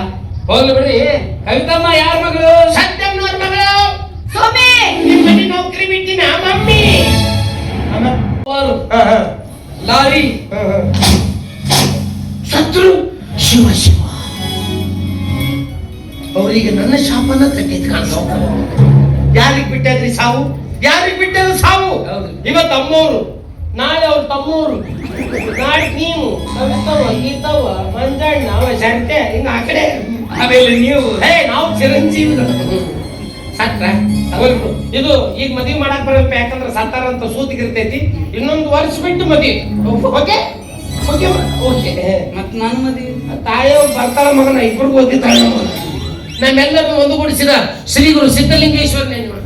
ಹೋಗ್ಲಿ ಬಿಡ್ರಿ. ಕವಿತಮ್ಮ ಯಾರ ಮಗಳು? ಸತ್ಯಮ್ಮನವ್ರ ಮಗಳು. ಸೋಮಿ ನಿಮ್ಮ ಮನೆ ನೌಕರಿ ಬಿಟ್ಟಿನ ಮಮ್ಮಿ. ಅವರು ಲಾರಿ ಸತ್ರು. ಶಿವ ಶಿವ ಅವರಿಗೆ ನನ್ನ ಶಾಪನ ತಟ್ಟಿದ್ ಕಾಣಿಸೋ. ಯಾರಿಗ್ ಬಿಟ್ಟದ್ರಿ ಸಾವು? ಯಾರಿಗ್ ಬಿಟ್ಟದ ಸಾವು? ಹೌದು. ಇವತ್ತು ಅಮ್ಮವ್ರು, ನಾಳೆ ಅವ್ರ ತಮ್ಮವ್ರು, ನಾಳೆ ನೀವು ಕವಿತವ ಗೀತವ ಮಂಜಣ್ಣ ಅವ ಶಂಟೆ ಹಿಂಗ ಆ ಕಡೆ. ಆಮೇಲೆ ನೀವು ನಾವು ಚಿರಂಜೀವಿಗಳು. ಸತ್ರ ಹೋಗ್ಬಿಡು. ಇದು ಈಗ ಮದ್ವಿ ಮಾಡಕ್ ಬರಲ್ಪ, ಯಾಕಂದ್ರೆ ಸತ್ತಾರ ಅಂತ ಸೂತಿಗಿರ್ತೈತಿ. ಇನ್ನೊಂದು ವರ್ಷ ಬಿಟ್ಟು ಮದ್ವಿ. Okay okay okay. ಮತ್ ನಾನು ಮದ್ವಿ ತಾಯಿಯವ್ರು ಬರ್ತಾರ ಮಗನ, ಇಬ್ಬರಿಗೂ ಓದಿದ್ದಾಳೆ. ನಮ್ಮೆಲ್ಲರೂ ಒಂದುಗೂಡಿಸಿದ ಶ್ರೀ ಗುರು ಸಿದ್ಧಲಿಂಗೇಶ್ವರ ನೆನಪು.